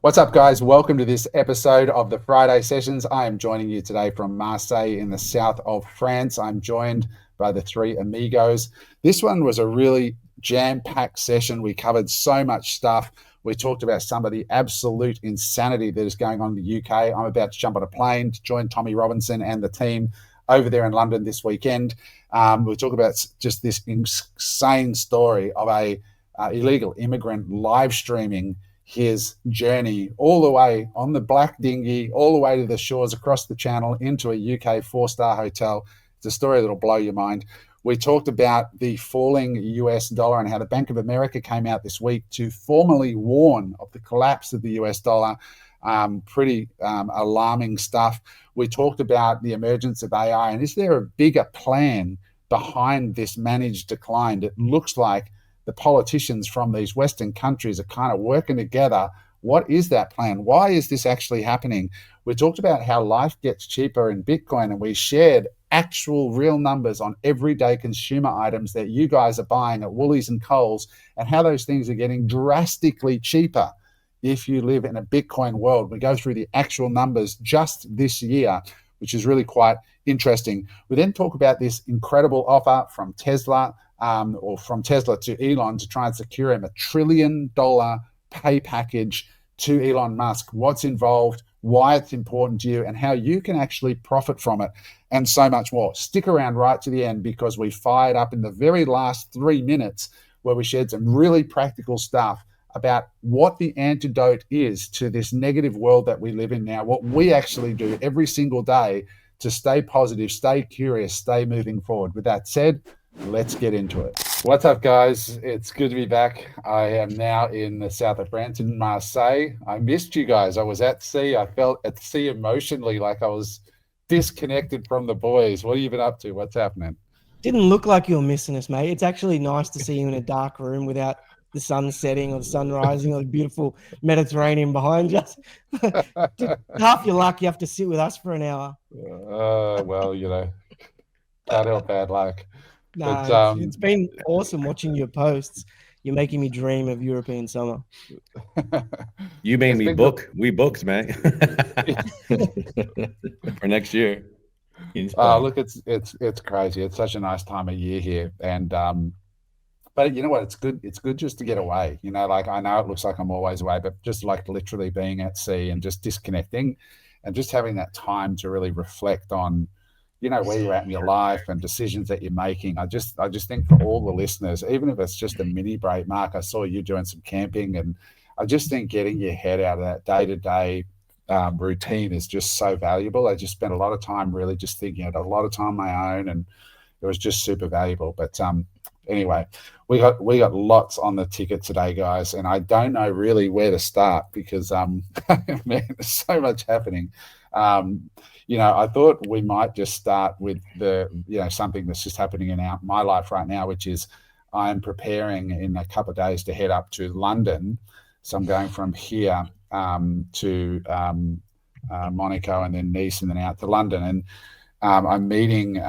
What's up, guys? Welcome to this episode of the Friday Sessions. I am joining you today from Marseille in the south of France. I'm joined by the three amigos. This one was a really jam-packed session. We covered so much stuff. We talked about some of the absolute insanity that is going on in the UK. I'm about to jump on a plane to join Tommy Robinson and the team over there in London this weekend. We'll talk about just this insane story of a illegal immigrant live streaming his journey all the way on the black dinghy, all the way to the shores across the channel into a UK four-star hotel. It's a story that'll blow your mind. We talked about the falling US dollar and how the Bank of America came out this week to formally warn of the collapse of the US dollar. Pretty alarming stuff. We talked about the emergence of AI, and is there a bigger plan behind this managed decline? It looks like the politicians from these Western countries are kind of working together. What is that plan? Why is this actually happening? We talked about how life gets cheaper in Bitcoin, and we shared actual real numbers on everyday consumer items that you guys are buying at Woolies and Coles, and how those things are getting drastically cheaper if you live in a Bitcoin world. We go through the actual numbers just this year, which is really quite interesting. We then talk about this incredible offer from Tesla, or from Tesla to Elon, to try and secure him $1 trillion pay package to Elon Musk. What's involved, why it's important to you, and how you can actually profit from it, and so much more. Stick around right to the end, because we fired up in the very last 3 minutes where we shared some really practical stuff about what the antidote is to this negative world that we live in now, what we actually do every single day to stay positive, stay curious, stay moving forward. With that said, let's get into it. What's up, guys? It's good to be back. I am now in the south of France, in Marseille. I missed you guys. I was at sea. I felt at sea emotionally, like I was disconnected from the boys. What have you been up to? What's happening? Didn't look like you were missing us, mate. It's actually nice to see you in a dark room without the sun setting or the sun rising or the beautiful Mediterranean behind you. Half your luck, you have to sit with us for an hour. Well, can't help bad luck. No, it's been awesome watching your posts. You're making me dream of European summer. You made me book. We booked, man, for next year. Look, it's crazy. It's such a nice time of year here, and but you know what? It's good. It's good just to get away. Like, I know it looks like I'm always away, but just like literally being at sea and just disconnecting, and just having that time to really reflect on, where you're at in your life and decisions that you're making. I just think for all the listeners, even if it's just a mini break, Mark, I saw you doing some camping, and I just think getting your head out of that day-to-day routine is just so valuable. I just spent a lot of time really just thinking, a lot of time on my own, and it was just super valuable. But anyway, we got lots on the ticket today, guys, and I don't know really where to start, because man, there's so much happening. I thought we might just start with the something that's just happening in my life right now, which is I'm preparing in a couple of days to head up to London. So I'm going from here to Monaco, and then Nice, and then out to London. And I'm meeting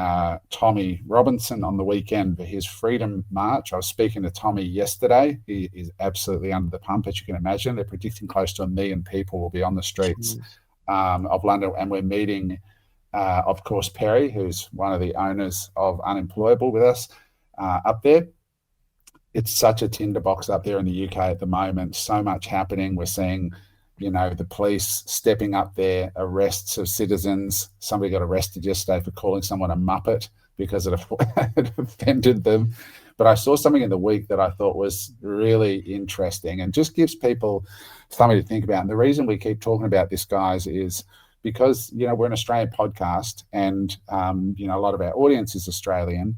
Tommy Robinson on the weekend for his Freedom March. I was speaking to Tommy yesterday. He is absolutely under the pump, as you can imagine. They're predicting close to 1 million people will be on the streets of London. And we're meeting, of course, Perry, who's one of the owners of Unemployable, with us up there. It's such a tinderbox up there in the UK at the moment. So much happening. We're seeing the police stepping up their arrests of citizens. Somebody got arrested yesterday for calling someone a muppet because it offended them. But I saw something in the week that I thought was really interesting and just gives people something to think about. And the reason we keep talking about this, guys, is because, we're an Australian podcast, and, a lot of our audience is Australian.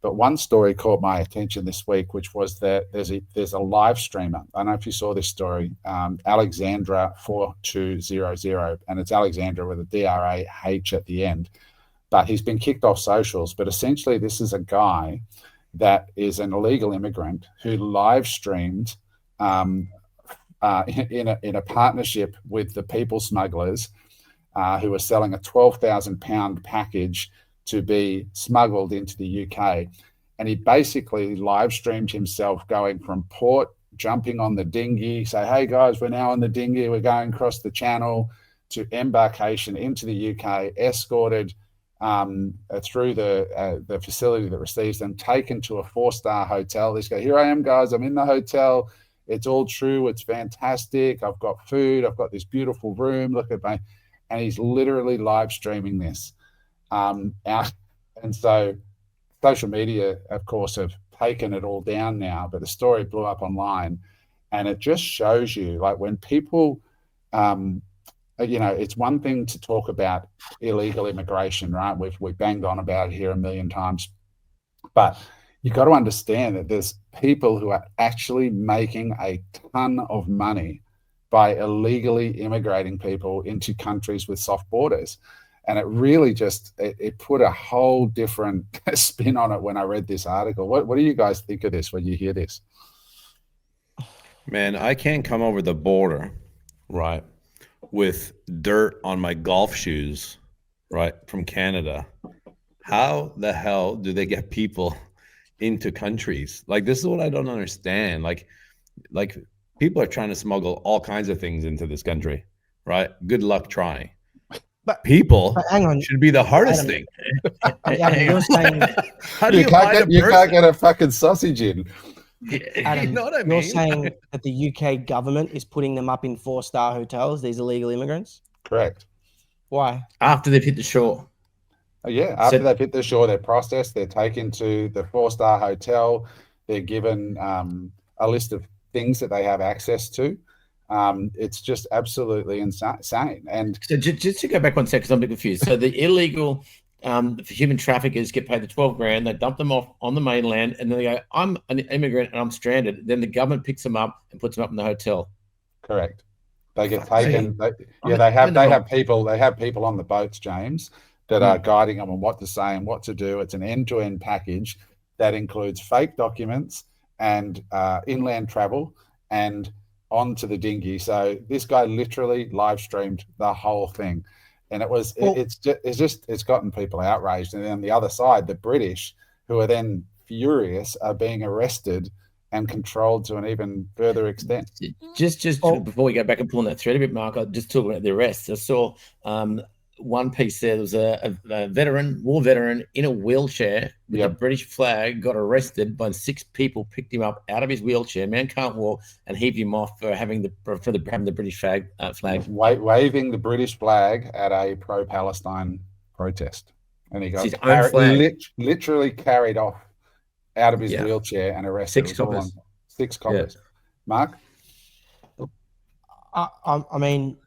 But one story caught my attention this week, which was that there's a live streamer. I don't know if you saw this story, Alexandra 4200, and it's Alexandra with a DRAH at the end. But he's been kicked off socials. But essentially, this is a guy that is an illegal immigrant who live streamed in a partnership with the people smugglers, who were selling a £12,000 package to be smuggled into the UK. And he basically live streamed himself going from port jumping on the dinghy, say, hey guys, we're now on the dinghy, we're going across the channel to embarkation into the UK, escorted through the facility that receives them, taken to a 4-star hotel. This guy, here I am, guys, I'm in the hotel. It's all true. It's fantastic. I've got food. I've got this beautiful room. Look at me. And he's literally live streaming this. And so social media, of course, have taken it all down now, but the story blew up online. And it just shows you, like, when people, it's one thing to talk about illegal immigration, right? We've banged on about it here a million times. But you've got to understand that there's people who are actually making a ton of money by illegally immigrating people into countries with soft borders. And it really just, it put a whole different spin on it when I read this article. What do you guys think of this when you hear this? Man, I can't come over the border, right, with dirt on my golf shoes, right, from Canada. How the hell do they get people into countries? Like, this is what I don't understand. Like people are trying to smuggle all kinds of things into this country, right? Good luck trying. But people hang on, should be the hardest thing. Adam, you're saying how do you can't get a fucking sausage in? Adam, you know what I mean? You're saying that the UK government is putting them up in 4-star hotels, these illegal immigrants? Correct. Why? After they've hit the shore. Yeah, after they've hit the shore, they're processed, they're taken to the 4-star hotel, they're given a list of things that they have access to. It's just absolutely insane. And so just to go back 1 second, because I'm a bit confused. So the illegal human traffickers get paid the 12 grand, they dump them off on the mainland, and then they go, I'm an immigrant and I'm stranded. Then the government picks them up and puts them up in the hotel. Correct. They get taken. They have people on the boats, James, that are guiding them on what to say and what to do. It's an end-to-end package that includes fake documents and inland travel and onto the dinghy. So this guy literally live streamed the whole thing, and it's gotten people outraged. And then on the other side, the British, who are then furious, are being arrested and controlled to an even further extent. Just before we go back and pull on that thread a bit, Mark, I just talk about the arrests. I saw one piece there. There was a war veteran in a wheelchair with a British flag, got arrested by 6 people, picked him up out of his wheelchair, man can't walk, and heaved him off for having the British flag. Waving the British flag at a pro-Palestine protest. And he got literally carried off out of his wheelchair and arrested. 6 coppers. 6 coppers. Yeah. Mark? I mean,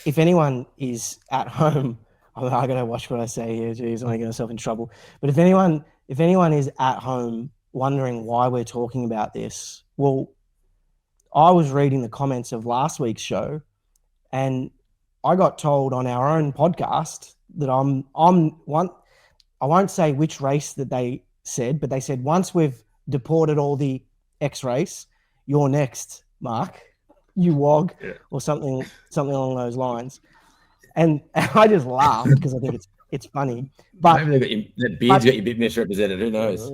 if anyone is at home, I gotta watch what I say here. Geez, I'm gonna get myself in trouble. But if anyone is at home wondering why we're talking about this, well, I was reading the comments of last week's show, and I got told on our own podcast that I'm one. I won't say which race that they said, but they said once we've deported all the X race, you're next, Mark. You wog, or something along those lines, and I just laughed because I think it's funny. But maybe that beard's got you a bit misrepresented. Who knows?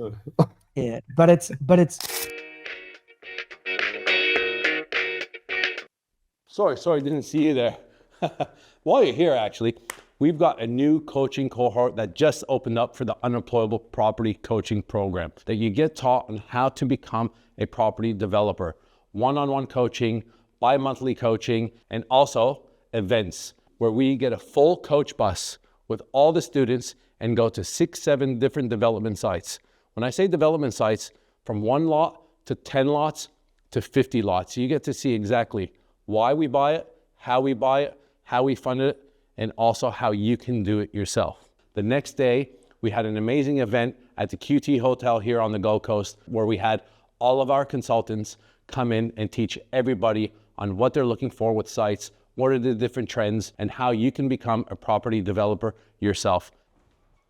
Yeah, but it's. Sorry, didn't see you there. While you're here, actually, we've got a new coaching cohort that just opened up for the Unemployable Property Coaching Program that you get taught on how to become a property developer. One-on-one coaching, bi-monthly coaching, and also events where we get a full coach bus with all the students and go to 6-7 different development sites. When I say development sites, from 1 lot to 10 lots to 50 lots. So you get to see exactly why we buy it, how we fund it, and also how you can do it yourself. The next day, we had an amazing event at the QT Hotel here on the Gold Coast where we had all of our consultants come in and teach everybody on what they're looking for with sites, what are the different trends, and how you can become a property developer yourself.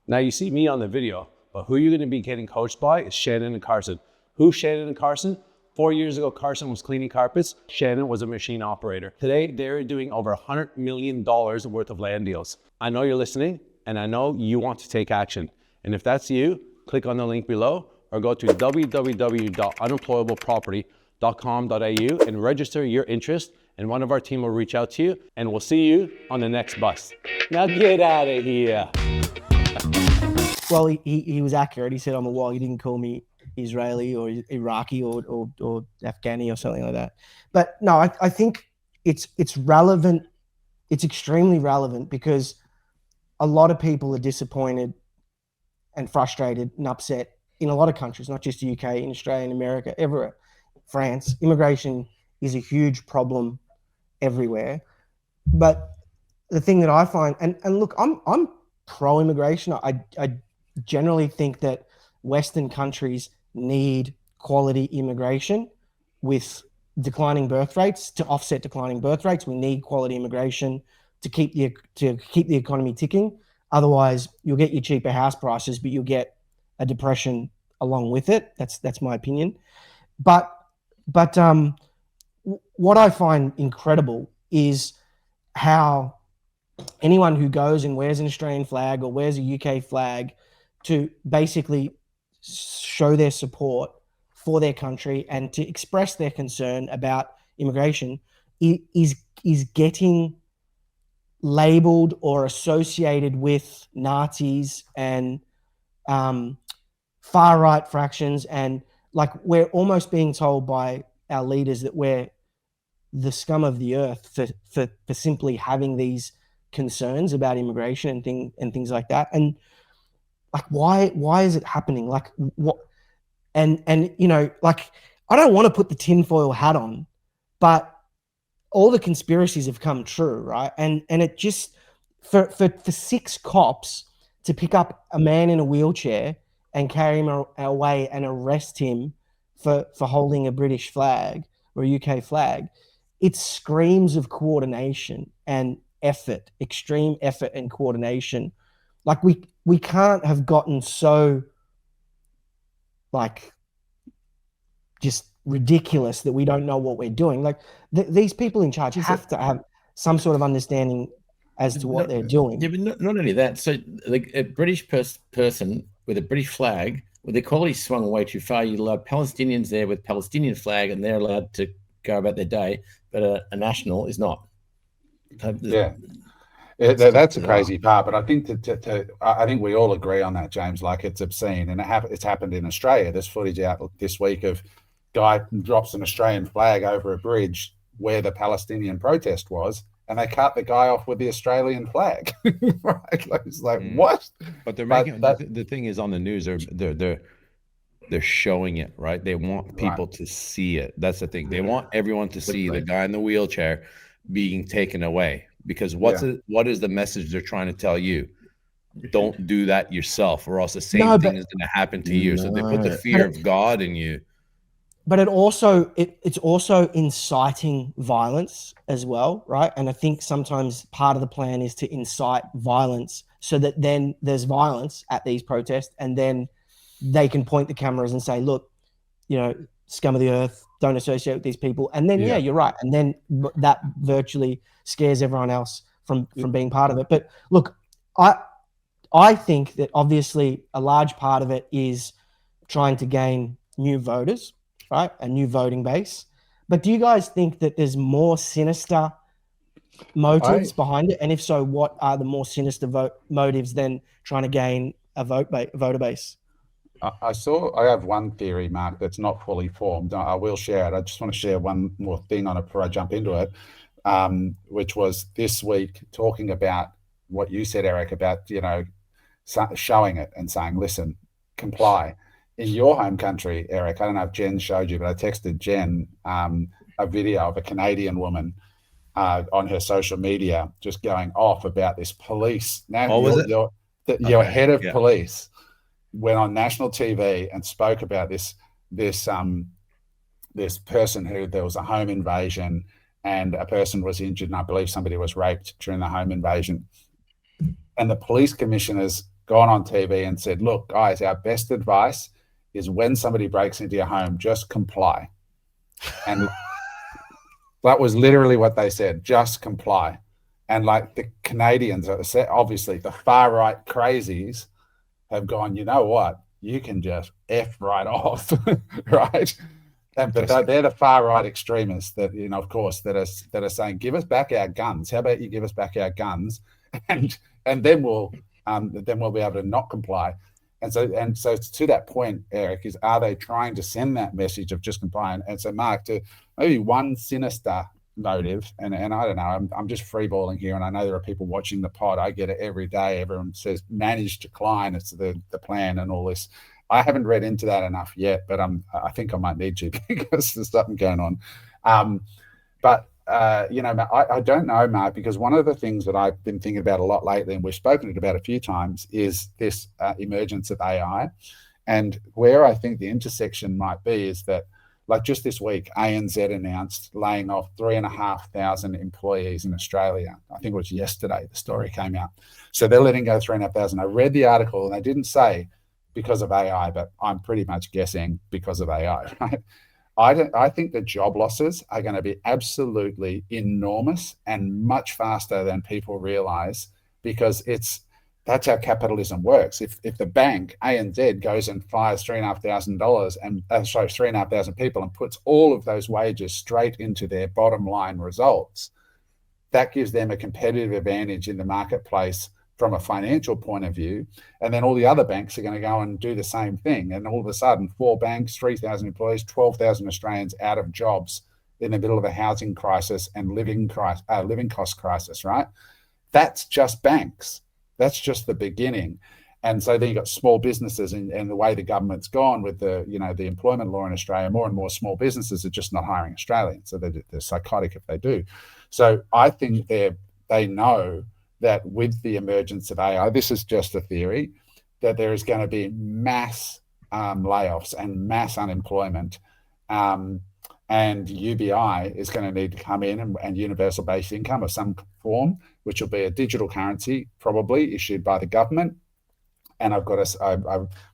Now you see me on the video, but who you're gonna be getting coached by is Shannon and Carson. Who's Shannon and Carson? 4 years ago, Carson was cleaning carpets. Shannon was a machine operator. Today, they're doing over $100 million worth of land deals. I know you're listening, and I know you want to take action. And if that's you, click on the link below or go to www.unemployableproperty.com and register your interest, and one of our team will reach out to you, and we'll see you on the next bus. Now get out of here. Well, he was accurate. He said I'm a wall. He didn't call me Israeli or Iraqi or Afghani or something like that. But no, I think it's relevant. It's extremely relevant because a lot of people are disappointed and frustrated and upset in a lot of countries, not just the UK, in Australia, in America, everywhere. France, immigration is a huge problem everywhere. But the thing that I find, and look, I'm pro-immigration. I generally think that Western countries need quality immigration with declining birth rates. To offset declining birth rates, we need quality immigration to keep the economy ticking. Otherwise, you'll get your cheaper house prices, but you'll get a depression along with it. That's my opinion. But what I find incredible is how anyone who goes and wears an Australian flag or wears a UK flag to basically show their support for their country and to express their concern about immigration is getting labeled or associated with Nazis and far right fractions, and like we're almost being told by our leaders that we're the scum of the earth for simply having these concerns about immigration and things like that. And like why is it happening? Like what? And you know, like I don't want to put the tinfoil hat on, but all the conspiracies have come true, right? And it just for 6 cops to pick up a man in a wheelchair and carry him away and arrest him for holding a British flag or a UK flag, it screams of coordination and effort, extreme effort and coordination. Like we can't have gotten so like just ridiculous that we don't know what we're doing. Like these people in charge have to have some sort of understanding as to what they're doing. Yeah, but not only that. So like a British person with a British flag, with the equality swung way too far, you allow Palestinians there with Palestinian flag and they're allowed to go about their day, but a national is not. Yeah. That's a crazy part, but I think I think we all agree on that, James. Like it's obscene, and it's happened in Australia. There's footage out this week of guy drops an Australian flag over a bridge where the Palestinian protest was, and they cut the guy off with the Australian flag. Right? Like, it's like what? But they're making the thing is on the news. They're showing it, right? They want people to see it. That's the thing. They want everyone to see the guy in the wheelchair being taken away. Because what is the message they're trying to tell you? Don't do that yourself, or else the same thing is going to happen to you. So they put the fear of God in you. But it's also inciting violence as well, right? And I think sometimes part of the plan is to incite violence so that then there's violence at these protests, and then they can point the cameras and say, look, you know, scum of the earth, don't associate with these people. And then, you're right. And then that virtually scares everyone else from being part of it. But look, I think that obviously a large part of it is trying to gain new voters, right? A new voting base. But do you guys think that there's more sinister motives behind it? And if so, what are the more sinister motives than trying to gain a voter base? I have one theory, Mark, that's not fully formed. I will share it. I just want to share one more thing on it before I jump into it, which was this week talking about what you said, Eric, about, you know, showing it and saying, listen, comply. In your home country, Eric, I don't know if Jen showed you, but I texted Jen a video of a Canadian woman on her social media just going off about this police. Now, your head of police went on national TV and spoke about this person who there was a home invasion and a person was injured, and I believe somebody was raped during the home invasion. And the police commissioner's gone on TV and said, look, guys, our best advice is when somebody breaks into your home, just comply. And that was literally what they said, just comply. And like the Canadians, obviously the far right crazies have gone, you know what, you can just F right off, right? But they're the far right extremists that, of course, that are saying, give us back our guns. How about you give us back our guns, and then we'll be able to not comply. And so to that point, Eric, is, are they trying to send that message of just complying? And so, Mark, to maybe one sinister motive, and I don't know, I'm just freeballing here, and I know there are people watching the pod. I get it every day. Everyone says managed decline, it's the plan and all this. I haven't read into that enough yet, but I think I might need to because there's something going on. I don't know, Mark, because one of the things that I've been thinking about a lot lately, and we've spoken about a few times, is this emergence of AI. And where I think the intersection might be is that, like just this week, ANZ announced laying off 3,500 employees in Australia. I think it was yesterday the story came out. So they're letting go 3,500. I read the article and they didn't say because of AI, but I'm pretty much guessing because of AI, right? I think the job losses are going to be absolutely enormous and much faster than people realize, because that's how capitalism works. If the bank, ANZ, goes and fires $3,500 people and puts all of those wages straight into their bottom line results, that gives them a competitive advantage in the marketplace from a financial point of view. And then all the other banks are going to go and do the same thing. And all of a sudden, 4 banks, 3,000 employees, 12,000 Australians out of jobs in the middle of a housing crisis and living cost crisis, right? That's just banks. That's just the beginning. And so then you've got small businesses, and the way the government's gone with the employment law in Australia, more and more small businesses are just not hiring Australians. So they're psychotic if they do. So I think they know that with the emergence of AI, this is just a theory, that there is going to be mass layoffs and mass unemployment. And UBI is going to need to come in, and universal basic income of some form, which will be a digital currency, probably issued by the government. And I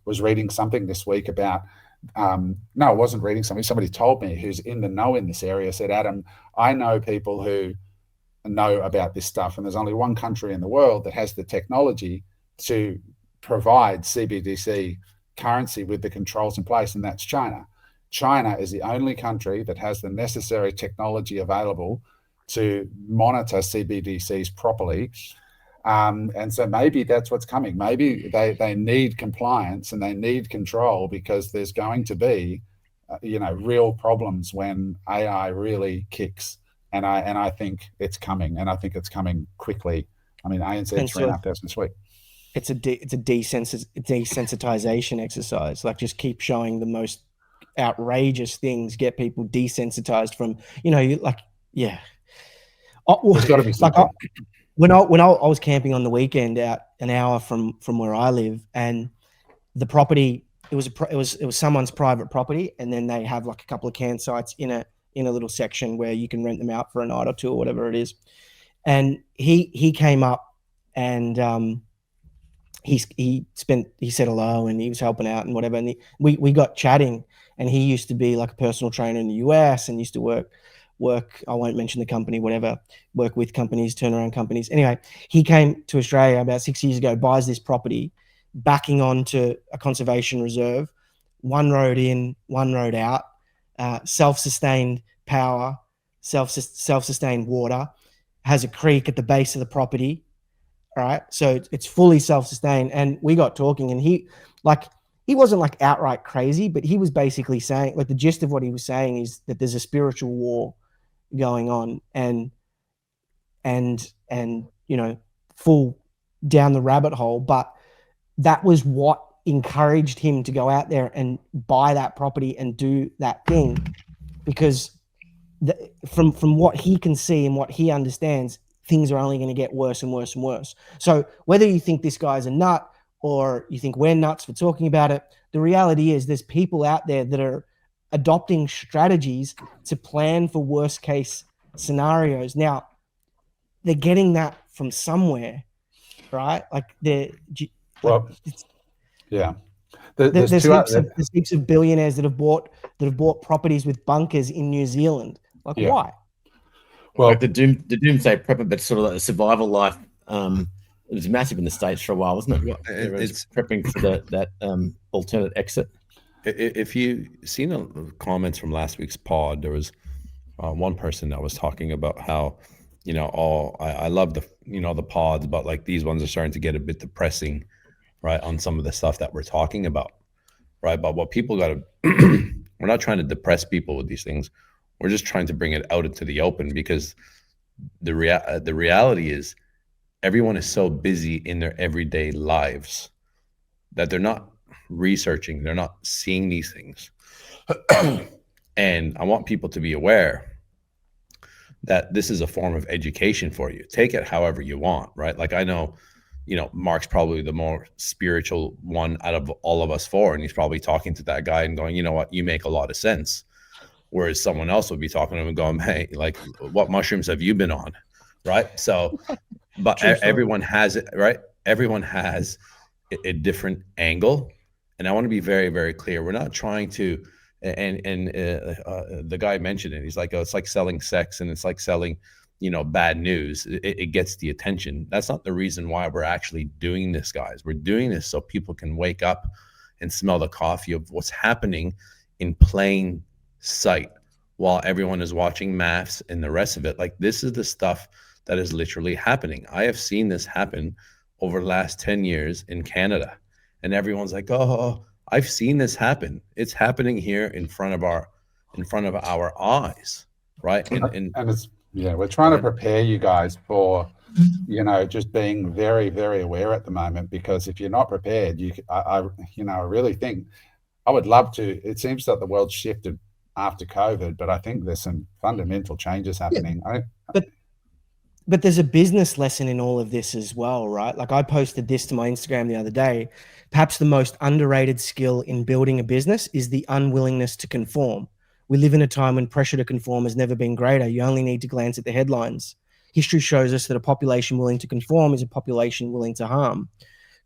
was reading something this week about, no, I wasn't reading something. Somebody told me who's in the know in this area, said, Adam, I know people who know about this stuff, and there's only one country in the world that has the technology to provide CBDC currency with the controls in place, and that's China. China is the only country that has the necessary technology available to monitor CBDCs properly. And so maybe that's what's coming. Maybe they need compliance and they need control, because there's going to be real problems when AI really kicks. And I think it's coming, and I think it's coming quickly. I mean, ANZ 3,500 this week. It's a desensitization exercise. Like, just keep showing the most outrageous things, get people desensitized from, yeah. There's got to be something. Like, when I was camping on the weekend out an hour from where I live, and the property, it was someone's private property, and then they have like a couple of campsites in a little section where you can rent them out for a night or two or whatever it is. And he came up, and he said hello, and he was helping out and whatever. And we got chatting, and he used to be like a personal trainer in the US and used to work, I won't mention the company, whatever, work with companies, turnaround companies. Anyway, he came to Australia about 6 years ago, buys this property, backing onto a conservation reserve, one road in, one road out, self-sustained power, self-sustained water, has a creek at the base of the property. All right. So it's fully self-sustained. And we got talking, and he wasn't like outright crazy, but he was basically saying, like, the gist of what he was saying is that there's a spiritual war going on, and full down the rabbit hole. But that was what encouraged him to go out there and buy that property and do that thing, because from what he can see and what he understands, things are only going to get worse and worse and worse. So whether you think this guy's a nut or you think we're nuts for talking about it, the reality is there's people out there that are adopting strategies to plan for worst case scenarios. Now, they're getting that from somewhere, right? Like yeah. There's heaps of billionaires that have bought properties with bunkers in New Zealand. Like, yeah. Why? Well, like the doomsday prepper, but sort of like a survival life. It was massive in the States for a while, wasn't it? It's prepping for that alternate exit. If you seen the comments from last week's pod, there was one person that was talking about how, I love the pods, but like these ones are starting to get a bit depressing, right? On some of the stuff that we're talking about, right? But what people got to, we're not trying to depress people with these things. We're just trying to bring it out into the open, because the reality is everyone is so busy in their everyday lives that they're not researching, they're not seeing these things. And I want people to be aware that this is a form of education for you. Take it however you want, right? Like I know, Mark's probably the more spiritual one out of all of us four, and he's probably talking to that guy and going, you know what, you make a lot of sense. Whereas someone else would be talking to him and going, hey, like, what mushrooms have you been on, right? So, but everyone has it, right? Everyone has a different angle, and I want to be very, very clear. We're not trying to, the guy mentioned it. He's like, oh, it's like selling sex, and it's like selling, bad news. It gets the attention. That's not the reason why we're actually doing this, guys. We're doing this so people can wake up and smell the coffee of what's happening in plain sight while everyone is watching maths and the rest of it. Like, this is the stuff that is literally happening. I have seen this happen over the last 10 years in Canada, and everyone's like, oh, I've seen this happen. It's happening here in front of our eyes, right? And it's, we're trying to prepare you guys for, just being very, very aware at the moment, because if you're not prepared, I really think I would love to. It seems that the world shifted after COVID, but I think there's some fundamental changes happening. Yeah. But there's a business lesson in all of this as well, right? Like I posted this to my Instagram the other day. Perhaps the most underrated skill in building a business is the unwillingness to conform. We live in a time when pressure to conform has never been greater. You only need to glance at the headlines. History shows us that a population willing to conform is a population willing to harm.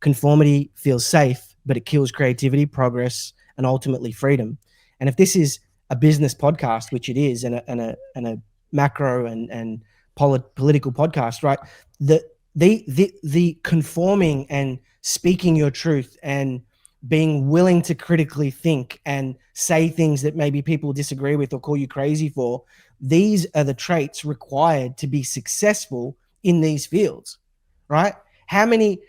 Conformity feels safe, but it kills creativity, progress, and ultimately freedom. And if this is a business podcast, which it is, and a macro and political podcast, right? The conforming and speaking your truth and being willing to critically think and say things that maybe people disagree with or call you crazy for, these are the traits required to be successful in these fields, right? How many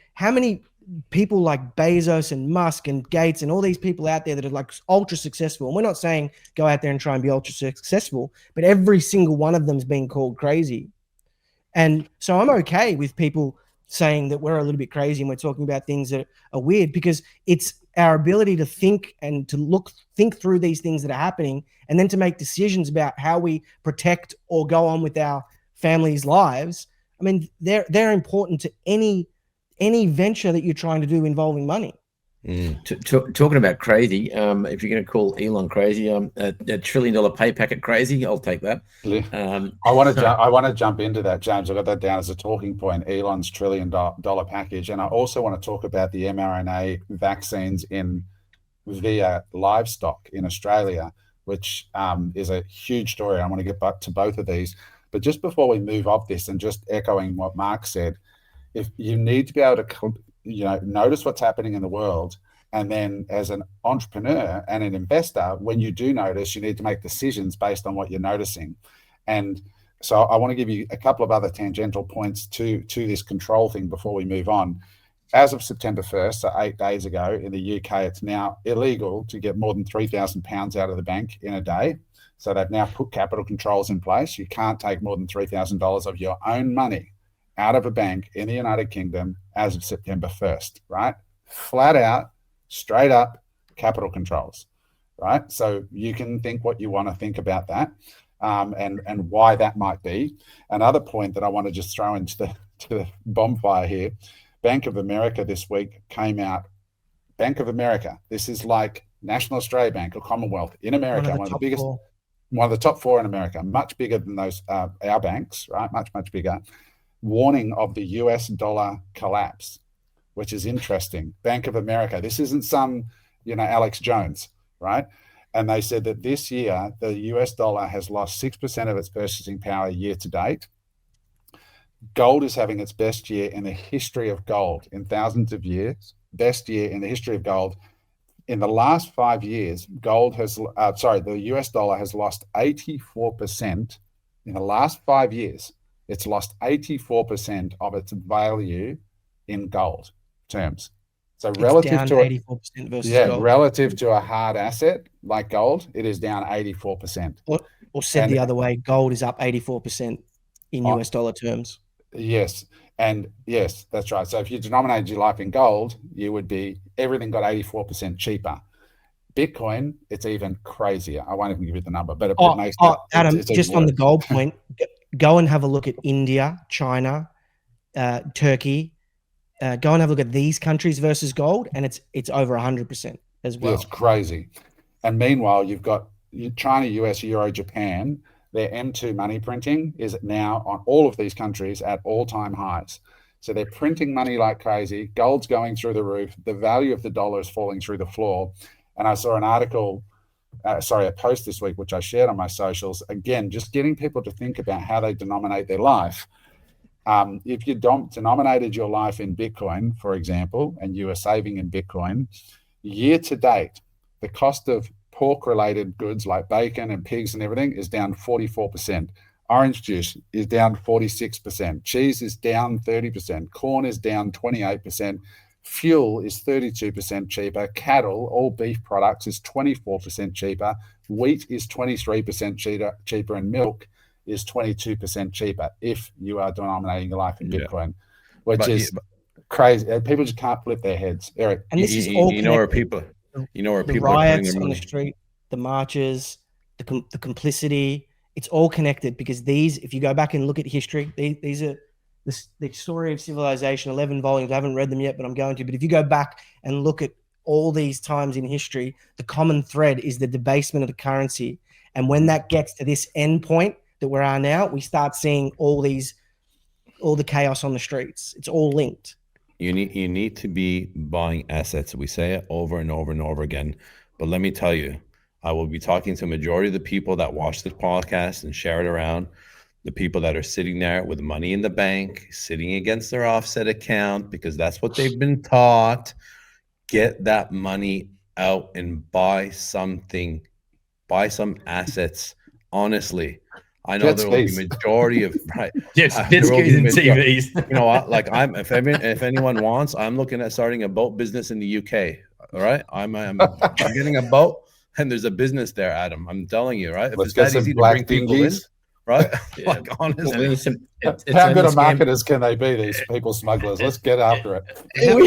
people like Bezos and Musk and Gates and all these people out there that are like ultra successful? And we're not saying go out there and try and be ultra successful, but every single one of them is being called crazy. And so I'm okay with people saying that we're a little bit crazy and we're talking about things that are weird, because it's our ability to think and to think through these things that are happening, and then to make decisions about how we protect or go on with our families' lives. I mean, they're important to any venture that you're trying to do involving money. Talking about crazy, if you're going to call Elon crazy, a $1 trillion pay packet crazy, I'll take that. I want to jump into that, James. I got that down as a talking point, Elon's $1 trillion package. And I also want to talk about the mRNA vaccines via Livestock in Australia, which is a huge story. I want to get back to both of these. But just before we move off this, and just echoing what Mark said, if you need to be able to notice what's happening in the world, and then as an entrepreneur and an investor, when you do notice, you need to make decisions based on what you're noticing. And so I want to give you a couple of other tangential points to this control thing before we move on. As of September 1st, so 8 days ago, in the UK, it's now illegal to get more than £3,000 out of the bank in a day. So they've now put capital controls in place. You can't take more than $3,000 of your own money out of a bank in the United Kingdom as of September 1st, right? Flat out, straight up capital controls, right? So you can think what you want to think about that, and why that might be. Another point that I want to just throw into the bonfire here, Bank of America this week came out. Bank of America, this is like National Australia Bank or Commonwealth in America, one of the biggest, one of the top four in America, much bigger than those our banks, right? Much bigger. Warning of the US dollar collapse, which is interesting. Bank of America, this isn't some, Alex Jones, right? And they said that this year, the US dollar has lost 6% of its purchasing power year to date. Gold is having its best year in the history of gold in thousands of years, best year in the history of gold in the last 5 years, the US dollar has lost 84%. In the last 5 years, it's lost 84% of its value in gold terms. So relative to 84% versus gold. relative to a hard asset like gold, it is down 84%. Or said the other way, gold is up 84% in US dollar terms. Yes. And yes, that's right. So if you denominated your life in gold, you would be, everything got 84% cheaper. Bitcoin, it's even crazier. I won't even give you the number, but it makes Adam, it's just on the gold point, go and have a look at India, China, Turkey. Go and have a look at these countries versus gold, and it's over 100% as well. Yeah, it's crazy. And meanwhile, you've got China, US, Euro, Japan. Their M2 money printing is now on all of these countries at all-time highs. So they're printing money like crazy. Gold's going through the roof. The value of the dollar is falling through the floor. And I saw an article, a post this week, which I shared on my socials. Again, just getting people to think about how they denominate their life. If you denominated your life in Bitcoin, for example, and you are saving in Bitcoin, year to date, the cost of pork-related goods like bacon and pigs and everything is down 44%. Orange juice is down 46%. Cheese is down 30%. Corn is down 28%. Fuel is 32% cheaper. Cattle, all beef products, is 24% cheaper. Wheat is 23% cheaper, and milk is 22% cheaper if you are denominating your life in Bitcoin, which is crazy. People just can't flip their heads. Eric, and this is all where people, the riots on the street, the marches, the complicity. It's all connected because these, if you go back and look at history, these are the story of civilization, 11 volumes. I haven't read them yet, but I'm going to. But if you go back and look at all these times in history, the common thread is the debasement of the currency. And when that gets to this end point that we are now, we start seeing all the chaos on the streets. It's all linked. You need to be buying assets. We say it over and over and over again. But let me tell you, I will be talking to a majority of the people that watch this podcast and share it around. The people that are sitting there with money in the bank, sitting against their offset account, because that's what they've been taught. Get that money out and buy something. Buy some assets. Honestly, I know there will be majority of jet skis and TVs. You know what? Like if anyone wants, I'm looking at starting a boat business in the UK. All right, I'm getting a boat, and there's a business there, Adam. I'm telling you, right? If Let's it's that easy to bring people in, right? Like honestly, how good of marketers can they be? These people smugglers. Let's get after it. We'll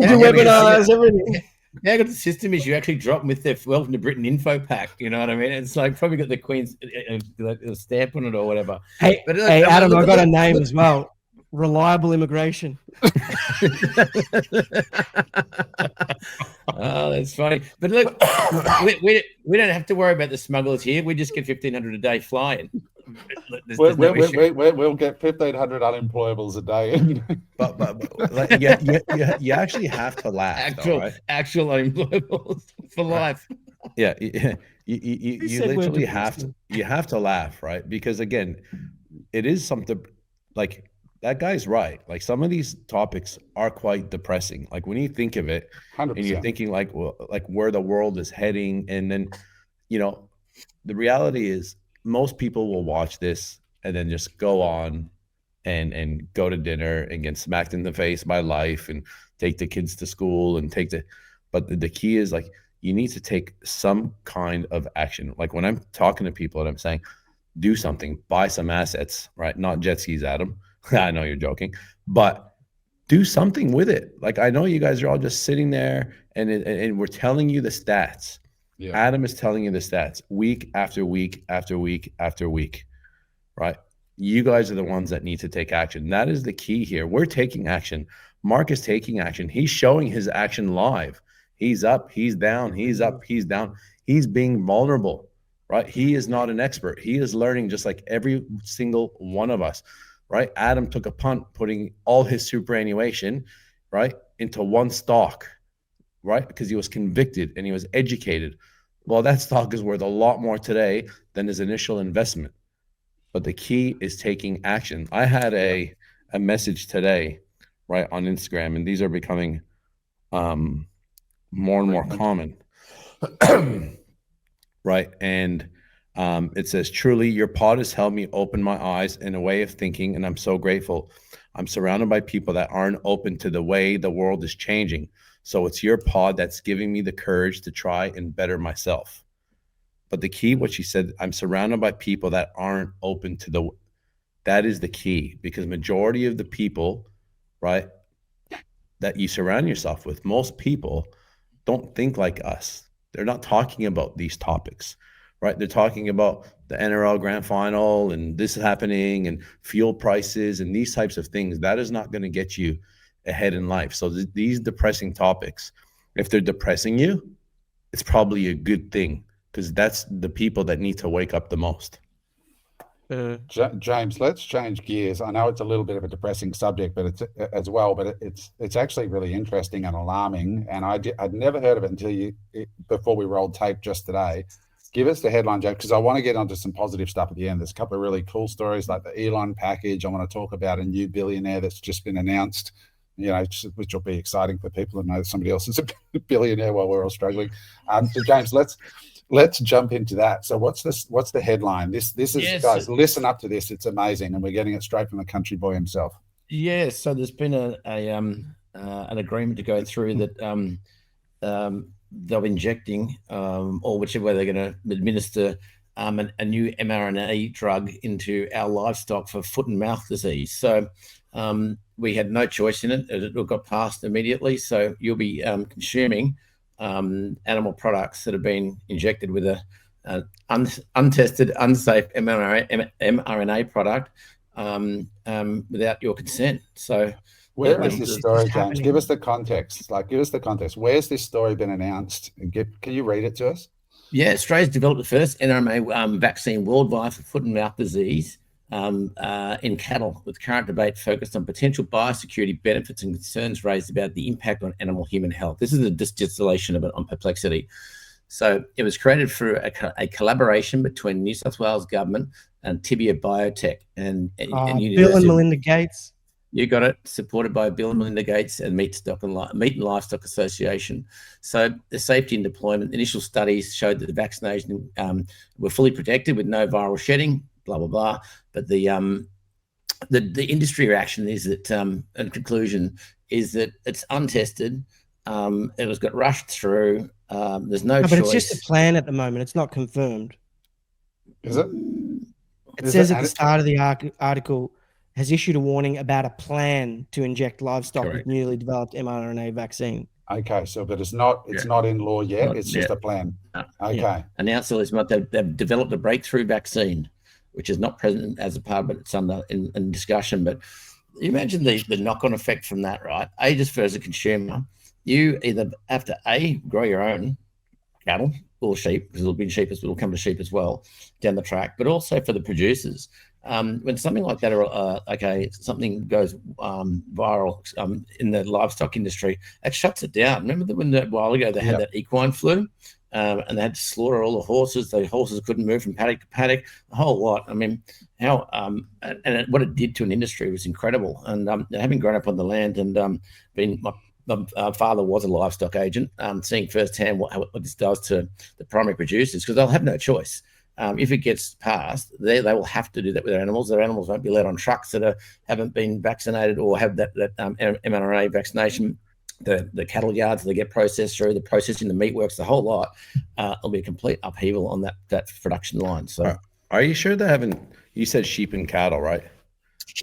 do webinars, everything. Yeah, got the system is you actually drop them with their Welcome to Britain info pack. You know what I mean? It's like probably got the Queen's stamp on it or whatever. Hey, Adam, I got a name as well. Reliable Immigration. Oh, that's funny. But look, we don't have to worry about the smugglers here. We just get 1,500 a day flying. We'll get 1,500 unemployables a day. but like, you actually have to laugh. Actual unemployables for life. Yeah, you literally have to laugh, right? Because again, it is something like that guy's right. Like some of these topics are quite depressing. Like when you think of it 100%. And you're thinking like, well, like where the world is heading. And then, the reality is most people will watch this and then just go on and go to dinner and get smacked in the face by life and take the kids to school and but the key is like, you need to take some kind of action. Like when I'm talking to people and I'm saying, do something, buy some assets, right? Not jet skis, Adam. I know you're joking, but do something with it. Like I know you guys are all just sitting there and we're telling you the stats. Yeah. Adam is telling you the stats week after week after week after week, right? You guys are the ones that need to take action. That is the key here. We're taking action. Mark is taking action. He's showing his action live. He's up, he's down, he's up, he's down. He's being vulnerable, right? He is not an expert. He is learning just like every single one of us. Right? Adam took a punt putting all his superannuation, right, into one stock, right? Because he was convicted and he was educated. Well, that stock is worth a lot more today than his initial investment. But the key is taking action. I had a message today, right, on Instagram, and these are becoming more and more common. Right. And it says, truly, your pod has helped me open my eyes in a way of thinking, and I'm so grateful. I'm surrounded by people that aren't open to the way the world is changing. So it's your pod that's giving me the courage to try and better myself. But the key, what she said, I'm surrounded by people that aren't open to that is the key, because majority of the people, right, that you surround yourself with, most people don't think like us. They're not talking about these topics, right? They're talking about the NRL grand final and this is happening and fuel prices and these types of things. That is not going to get you ahead in life. So these depressing topics, if they're depressing you, it's probably a good thing, because that's the people that need to wake up the most. James, let's change gears. I know it's a little bit of a depressing subject, but it's actually really interesting and alarming. And I'd never heard of it until before we rolled tape just today. Give us the headline, James, because I want to get onto some positive stuff at the end. There's a couple of really cool stories, like the Elon package. I want to talk about a new billionaire that's just been announced, which will be exciting for people to know somebody else is a billionaire while we're all struggling. So James, let's jump into that. So what's the headline? This is, yes, guys, listen up to this. It's amazing, and we're getting it straight from the country boy himself. Yeah. So there's been an agreement to go through that they'll be injecting or whichever way they're going to administer a new mRNA drug into our livestock for foot and mouth disease. So we had no choice in it. It got passed immediately. So you'll be consuming animal products that have been injected with an untested, unsafe mRNA product without your consent. So where is this story, James? Give us the context. Where's this story been announced? Can you read it to us? Yeah, Australia's developed the first mRNA vaccine worldwide for foot and mouth disease in cattle, with current debate focused on potential biosecurity benefits and concerns raised about the impact on animal-human health. This is a distillation of it on Perplexity. So it was created through a collaboration between New South Wales government and Tibia Biotech and Bill and Melinda Gates. You got it. Supported by Bill and Melinda Gates and Meat and Livestock Association. So the safety and deployment initial studies showed that the vaccination were fully protected with no viral shedding. Blah blah blah. But the industry reaction is that, in conclusion, is that it's untested. It was got rushed through. There's no choice. But it's just a plan at the moment. It's not confirmed. Is it? It says at the start of the article, has issued a warning about a plan to inject livestock with newly developed mRNA vaccine. Okay, so but it's not in law yet. It's just a plan. Okay. Yeah. Announced this month they've developed a breakthrough vaccine, which is not present as a part, but it's under in discussion. But you imagine the knock-on effect from that, right? Just as a consumer, you either have to grow your own cattle or sheep, because it'll be sheep, it'll come to sheep as well down the track, but also for the producers. When something like that, something goes viral in the livestock industry, it shuts it down. Remember when a while ago they had that equine flu, and they had to slaughter all the horses. The horses couldn't move from paddock to paddock, a whole lot. I mean, what it did to an industry was incredible. And having grown up on the land and being my father was a livestock agent, seeing firsthand what this does to the primary producers, because they'll have no choice. If it gets passed, they will have to do that with their animals. Their animals won't be let on trucks that haven't been vaccinated or have that mRNA vaccination. The cattle yards they get processed through, the processing, the meat works, the whole lot. It'll be a complete upheaval on that production line. So, are you sure they haven't? You said sheep and cattle, right?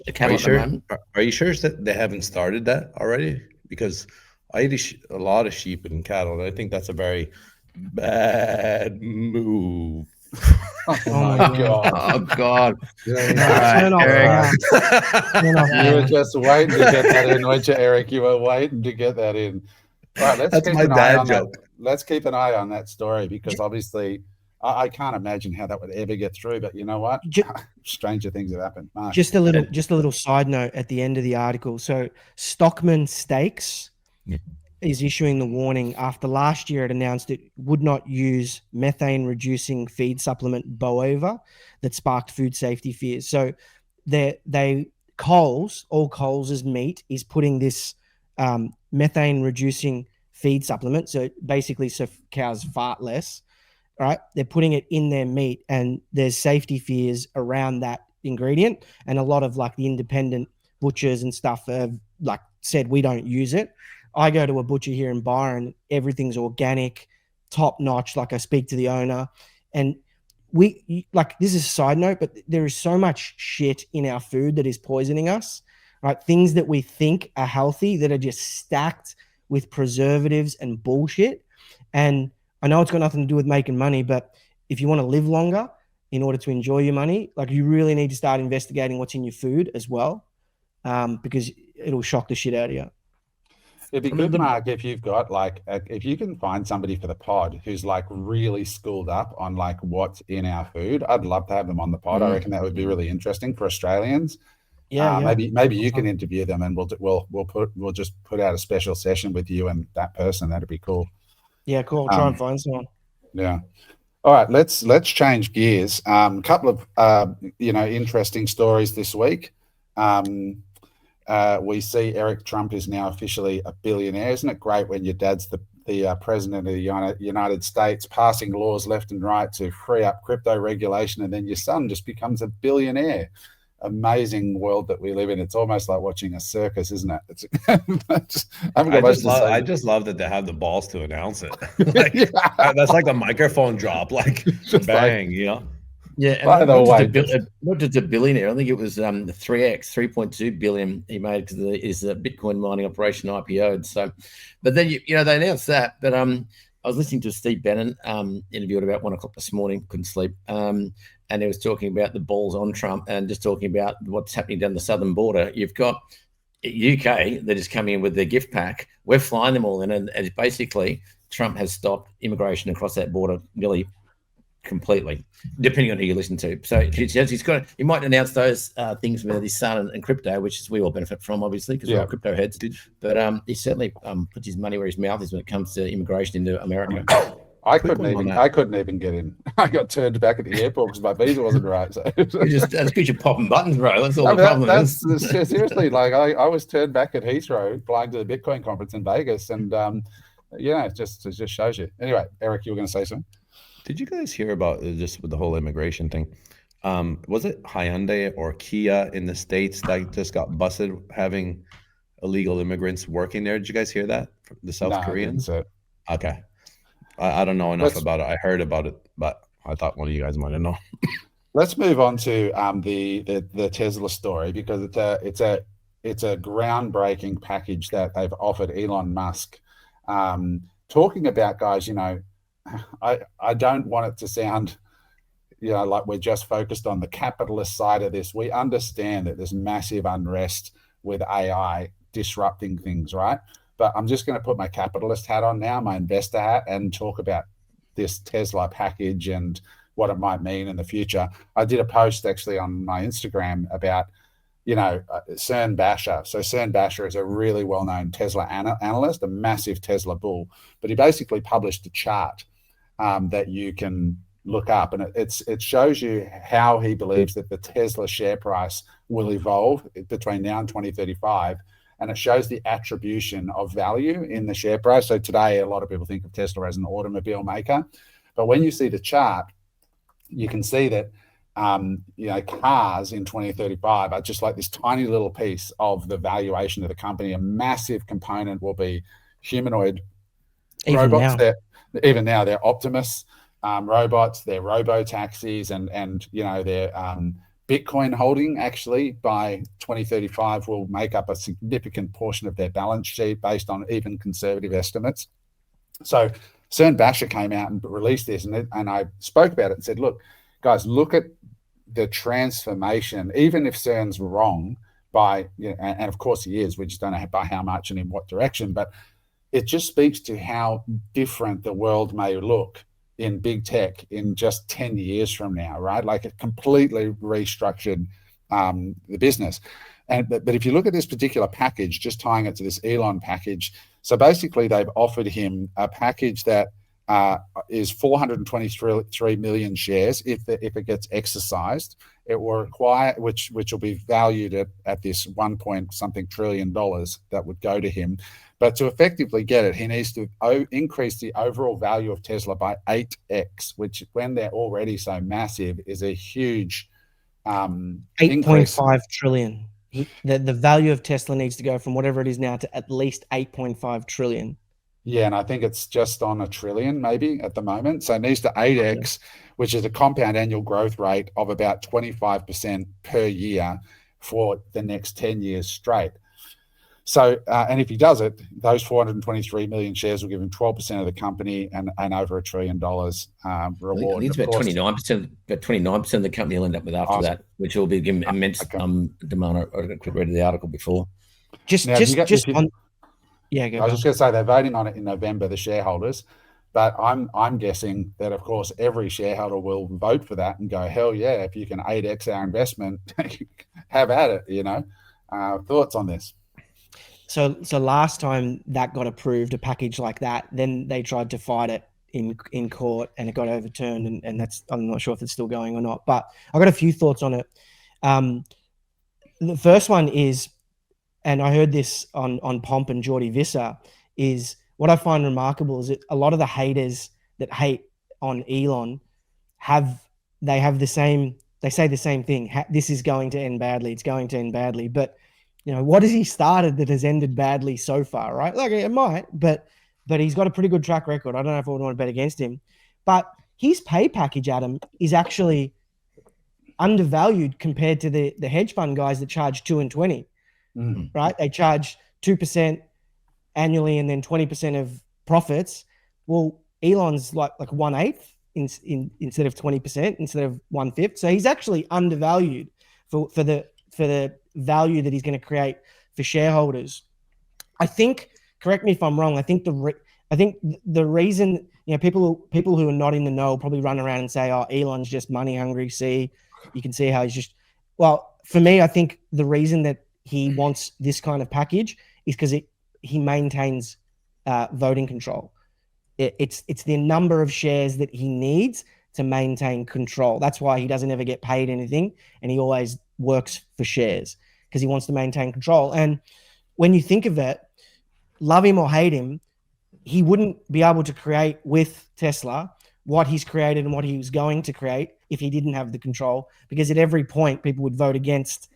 The cattle. Are you sure that they haven't started that already? Because I eat a lot of sheep and cattle, and I think that's a very bad move. Oh my God. Oh God. Turn off. You were just waiting to get that in, weren't you, Eric? You were waiting to get that in. All right, let's keep an eye on that. Let's keep an eye on that story, because obviously I can't imagine how that would ever get through. But you know what? Stranger things have happened. Mark. Just a little side note at the end of the article. So Stockman Steaks is issuing the warning after last year it announced it would not use methane-reducing feed supplement Boova that sparked food safety fears. So all Coles' meat is putting this methane-reducing feed supplement. So basically, so cows fart less, right? They're putting it in their meat, and there's safety fears around that ingredient. And a lot of like the independent butchers and stuff have like said, we don't use it. I go to a butcher here in Byron, everything's organic, top notch. Like I speak to the owner, and we like, this is a side note, but there is so much shit in our food that is poisoning us, right? Things that we think are healthy that are just stacked with preservatives and bullshit. And I know it's got nothing to do with making money, but if you want to live longer in order to enjoy your money, like you really need to start investigating what's in your food as well, because it'll shock the shit out of you. It'd be good, Mark, if you've got like, if you can find somebody for the pod who's like really schooled up on like what's in our food. I'd love to have them on the pod. I reckon that would be really interesting for Australians. Yeah, maybe you can interview them, and we'll just put out a special session with you and that person. That'd be cool. Yeah, cool. I'll try and find someone. Yeah. All right, let's change gears. Couple of interesting stories this week. We see Eric Trump is now officially a billionaire. Isn't it great when your dad's the president of the United States, passing laws left and right to free up crypto regulation, and then your son just becomes a billionaire? Amazing world that we live in. It's almost like watching a circus, isn't it? I just love that they have the balls to announce it. Like, that's like a microphone drop, like just bang, you know. Yeah, and not just a billionaire. I think it was 3.2 billion he made because is a Bitcoin mining operation IPO'd. So, but then they announced that. But I was listening to a Steve Bannon interview at about 1 o'clock this morning. Couldn't sleep. And he was talking about the balls on Trump and just talking about what's happening down the southern border. You've got UK that is coming in with their gift pack. We're flying them all in, and basically Trump has stopped immigration across that border nearly completely, depending on who you listen to. So he might announce those things with his son and crypto, which is we all benefit from, obviously, because we're all crypto heads. But he certainly puts his money where his mouth is when it comes to immigration into America. I couldn't even get in. I got turned back at the airport because my visa wasn't right. So that's because you're popping buttons, bro. That's all the problem is. Seriously, like I was turned back at Heathrow flying to the Bitcoin conference in Vegas, and it just shows you. Anyway, Eric, you were going to say something? Did you guys hear about just with the whole immigration thing? Was it Hyundai or Kia in the States that just got busted having illegal immigrants working there? Did you guys hear that? The South Koreans? Okay. I don't know enough about it. I heard about it, but I thought one of you guys might have known. Let's move on to the Tesla story, because it's a groundbreaking package that they've offered Elon Musk. Talking about, guys, I don't want it to sound, like we're just focused on the capitalist side of this. We understand that there's massive unrest with AI disrupting things, right? But I'm just going to put my capitalist hat on now, my investor hat, and talk about this Tesla package and what it might mean in the future. I did a post actually on my Instagram about, Cern Basher. So Cern Basher is a really well-known Tesla analyst, a massive Tesla bull, but he basically published a chart that you can look up, and it shows you how he believes that the Tesla share price will evolve between now and 2035. And it shows the attribution of value in the share price. So today, a lot of people think of Tesla as an automobile maker. But when you see the chart, you can see that, cars in 2035 are just like this tiny little piece of the valuation of the company. A massive component will be humanoid robots. Even now, they're Optimus robots, they're robo-taxis, and they're Bitcoin holding actually by 2035 will make up a significant portion of their balance sheet based on even conservative estimates. So Cern Basher came out and released this, and I spoke about it and said, look, guys, look at the transformation, even if Cern's wrong by, and of course he is, we just don't know by how much and in what direction, but it just speaks to how different the world may look in big tech in just 10 years from now, right? Like it completely restructured the business. But if you look at this particular package, just tying it to this Elon package, so basically they've offered him a package that is 423 million shares. If it gets exercised, it will require, which will be valued at this 1 point something trillion dollars that would go to him. But to effectively get it, he needs to increase the overall value of Tesla by 8x, which, when they're already so massive, is a huge 8.5 trillion. The value of Tesla needs to go from whatever it is now to at least 8.5 trillion. Yeah, and I think it's just on a trillion maybe at the moment. So it needs to 8x, which is a compound annual growth rate of about 25% per year for the next 10 years straight. So, and if he does it, those 423 million shares will give him 12% of the company and over $1 trillion reward. I think it's about 29%. About 29% of the company will end up with after that, which will be given immense demand. I got a quick read of the article before. I was just going to say they're voting on it in November, the shareholders, but I'm guessing that, of course, every shareholder will vote for that and go, hell yeah, if you can 8x our investment, have at it. You know, thoughts on this? So last time that got approved, a package like that, then they tried to fight it in court and it got overturned, and that's, I'm not sure if it's still going or not, but I got a few thoughts on it. The first one is, and I heard this on Pomp and Jordi Visser, is what I find remarkable is that a lot of the haters that hate on Elon they say the same thing. This is going to end badly. It's going to end badly. But you know, what has he started that has ended badly so far, right? Like, it might, but he's got a pretty good track record. I don't know if I would want to bet against him. But his pay package, Adam, is actually undervalued compared to the hedge fund guys that charge 2 and 20, right? They charge 2% annually and then 20% of profits. Well, Elon's like 1/8 instead of 20%, instead of 1/5. So he's actually undervalued for the value that he's going to create for shareholders. I think, correct me if I'm wrong, I think the reason, you know, people who are not in the know will probably run around and say, oh, Elon's just money hungry. See, you can see how he's just, well, for me, I think the reason that he wants this kind of package is because he maintains voting control. It's the number of shares that he needs to maintain control. That's why he doesn't ever get paid anything, and he always works for shares because he wants to maintain control. And when you think of it, love him or hate him, he wouldn't be able to create with Tesla what he's created and what he was going to create if he didn't have the control, because at every point people would vote against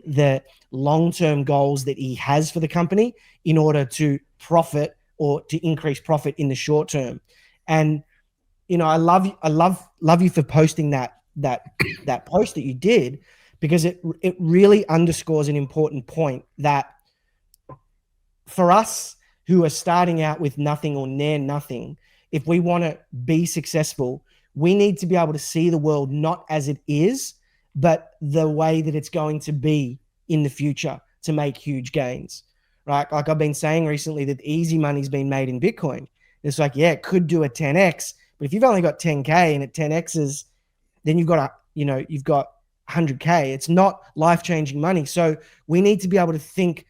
the long-term goals that he has for the company in order to profit or to increase profit in the short term. And you know, I love you for posting that post that you did, because it really underscores an important point that for us who are starting out with nothing or near nothing, if we want to be successful, we need to be able to see the world not as it is, but the way that it's going to be in the future to make huge gains, right? Like I've been saying recently that easy money's been made in Bitcoin. It's like, yeah, it could do a 10x, but if you've only got 10K and it 10x's, then you've got 100K. It's not life-changing money. So we need to be able to think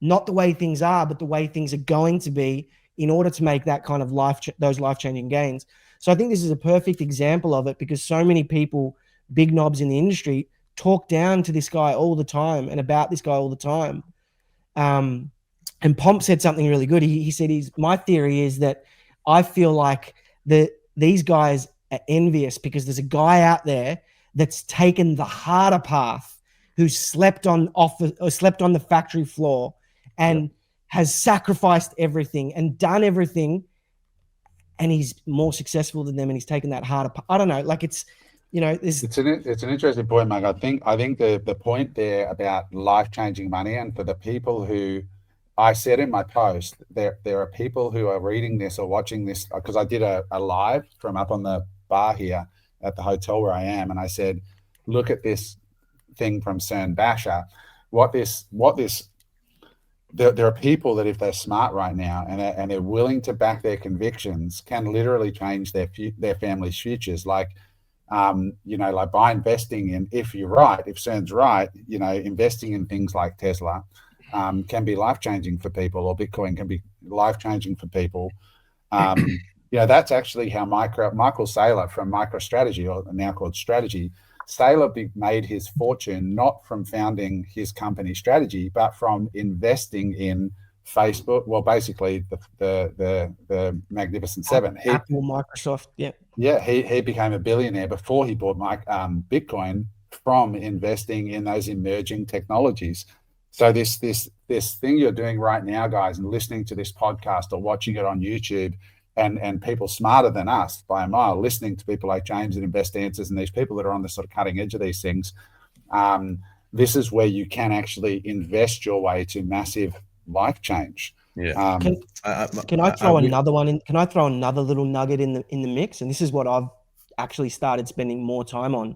not the way things are, but the way things are going to be in order to make that kind of those life-changing gains. So I think this is a perfect example of it, because so many people, big knobs in the industry, talk down to this guy all the time and about this guy all the time. And Pomp said something really good. He said, my theory is that I feel like these guys are envious because there's a guy out there that's taken the harder path, who slept on the factory floor and has sacrificed everything and done everything, and he's more successful than them, and he's taken that harder path. I don't know, like it's an interesting point, Mark. I think the point there about life-changing money, and for the people who, I said in my post, there are people who are reading this or watching this, because I did a live from up on the bar here at the hotel where I am, and I said, look at this thing from CERN Basher. There are people that, if they're smart right now and they're willing to back their convictions, can literally change their family's futures. Like, like by investing in, if CERN's right, investing in things like Tesla can be life-changing for people, or Bitcoin can be life-changing for people. that's actually how Michael Saylor from MicroStrategy, or now called Strategy, Saylor made his fortune not from founding his company Strategy, but from investing in Facebook. Well, basically the Magnificent Seven. Apple, Microsoft, yeah. Yeah, he became a billionaire before he bought Bitcoin from investing in those emerging technologies. So this thing you're doing right now, guys, and listening to this podcast or watching it on YouTube, and people smarter than us by a mile, listening to people like James and Invest Answers and these people that are on the sort of cutting edge of these things, this is where you can actually invest your way to massive life change. Yeah. Can I throw another one in? Can I throw another little nugget in the mix? And this is what I've actually started spending more time on.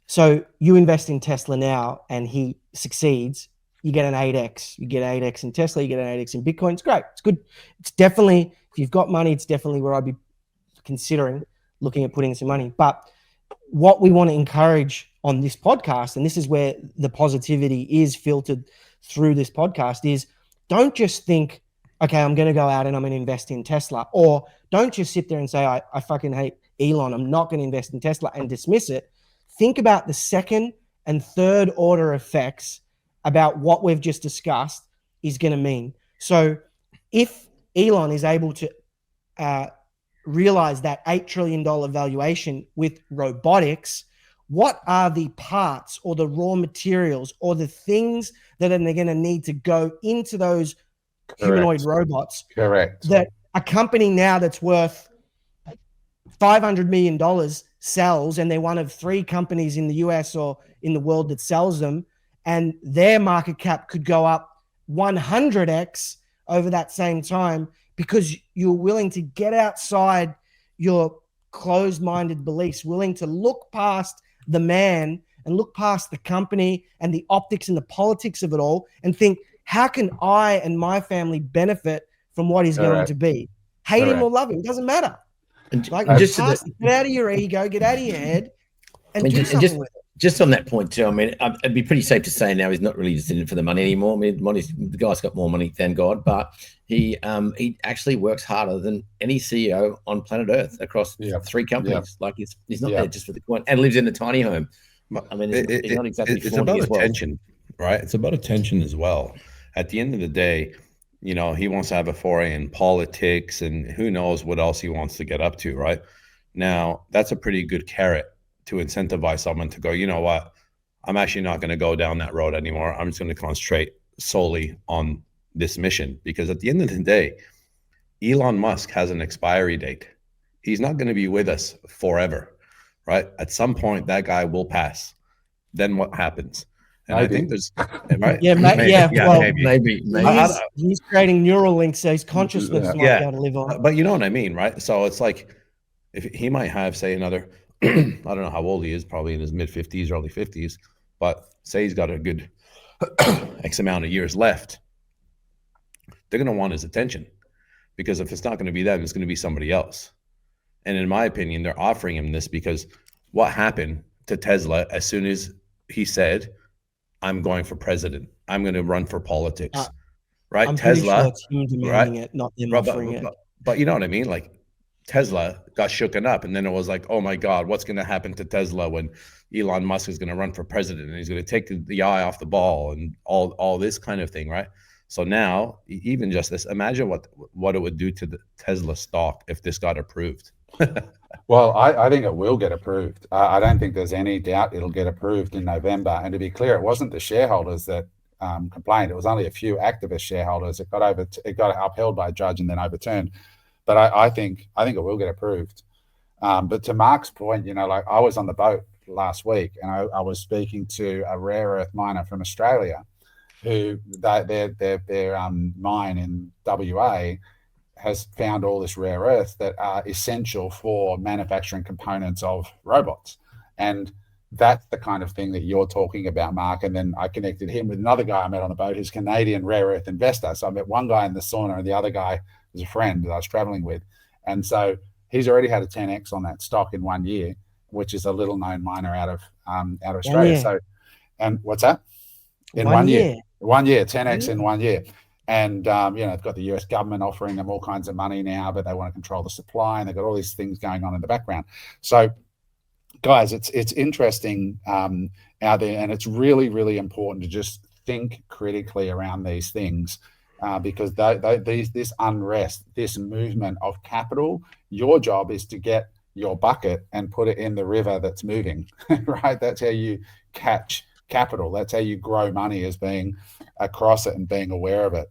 So you invest in Tesla now, and he succeeds. You get an 8x. You get 8x in Tesla. You get an 8x in Bitcoin. It's great. It's good. It's definitely, if you've got money, it's definitely where I'd be considering looking at putting some money. But what we want to encourage on this podcast, and this is where the positivity is filtered through this podcast, is don't just think, okay, I'm going to go out and I'm going to invest in Tesla. Or don't just sit there and say, I fucking hate Elon, I'm not going to invest in Tesla, and dismiss it. Think about the second and third order effects about what we've just discussed is going to mean. So if Elon is able to realize that $8 trillion valuation with robotics, what are the parts or the raw materials or the things that are going to need to go into those humanoid robots? Correct. That a company now that's worth $500 million sells, and they're one of 3 companies in the US or in the world that sells them, and their market cap could go up 100x over that same time because you're willing to get outside your closed-minded beliefs, willing to look past the man and look past the company and the optics and the politics of it all, and think, how can I and my family benefit from what he's going to be? Hate him or love him, it doesn't matter. Like, get out of your ego, get out of your head, and do something with it. Just on that point too, I mean, it'd be pretty safe to say now he's not really just in it for the money anymore. I mean, the guy's got more money, thank God, but he actually works harder than any CEO on planet Earth across 3 companies. Like he's not there just for the coin, and lives in a tiny home. I mean, it's not exactly. It's about attention, right? It's about attention as well. At the end of the day, he wants to have a foray in politics, and who knows what else he wants to get up to, right? Now, that's a pretty good carrot to incentivize someone to go, you know what, I'm actually not going to go down that road anymore. I'm just going to concentrate solely on this mission. Because at the end of the day, Elon Musk has an expiry date. He's not going to be with us forever, right? At some point, that guy will pass. Then what happens? And I think there's, right? Maybe. He's creating neural links, so his consciousness might be able to live on. But you know what I mean, right? So it's like, if he might have, say, another, I don't know how old he is, probably in his mid-50s, early 50s, but say he's got a good X amount of years left, they're going to want his attention, because if it's not going to be them, it's going to be somebody else. And in my opinion, they're offering him this because what happened to Tesla as soon as he said, I'm going for president, I'm going to run for politics, right? I'm Tesla, sure it's him demanding it, not them offering it. But you know what I mean? Like, Tesla got shooken up, and then it was like, oh my God, what's going to happen to Tesla when Elon Musk is going to run for president and he's going to take the eye off the ball and all this kind of thing, right? So now, even just this, imagine what it would do to the Tesla stock if this got approved. Well, I think it will get approved. I don't think there's any doubt it'll get approved in November. And to be clear, it wasn't the shareholders that complained. It was only a few activist shareholders. It got upheld by a judge and then overturned. But I think it will get approved. But to Mark's point, like, I was on the boat last week, and I was speaking to a rare earth miner from Australia, who their mine in WA has found all this rare earth that are essential for manufacturing components of robots. And that's the kind of thing that you're talking about, Mark. And then I connected him with another guy I met on the boat who's a Canadian rare earth investor. So I met one guy in the sauna, and the other guy was a friend that I was traveling with. And so he's already had a 10x on that stock in 1 year, which is a little known miner out of Australia. So, and what's that? In 1 year. 1 year, 10x in 1 year. And they've got the US government offering them all kinds of money now, but they want to control the supply, and they've got all these things going on in the background. So, guys, it's interesting out there, and it's really, really important to just think critically around these things, because this unrest, this movement of capital, your job is to get your bucket and put it in the river that's moving, right? That's how you catch capital. That's how you grow money, as being across it and being aware of it.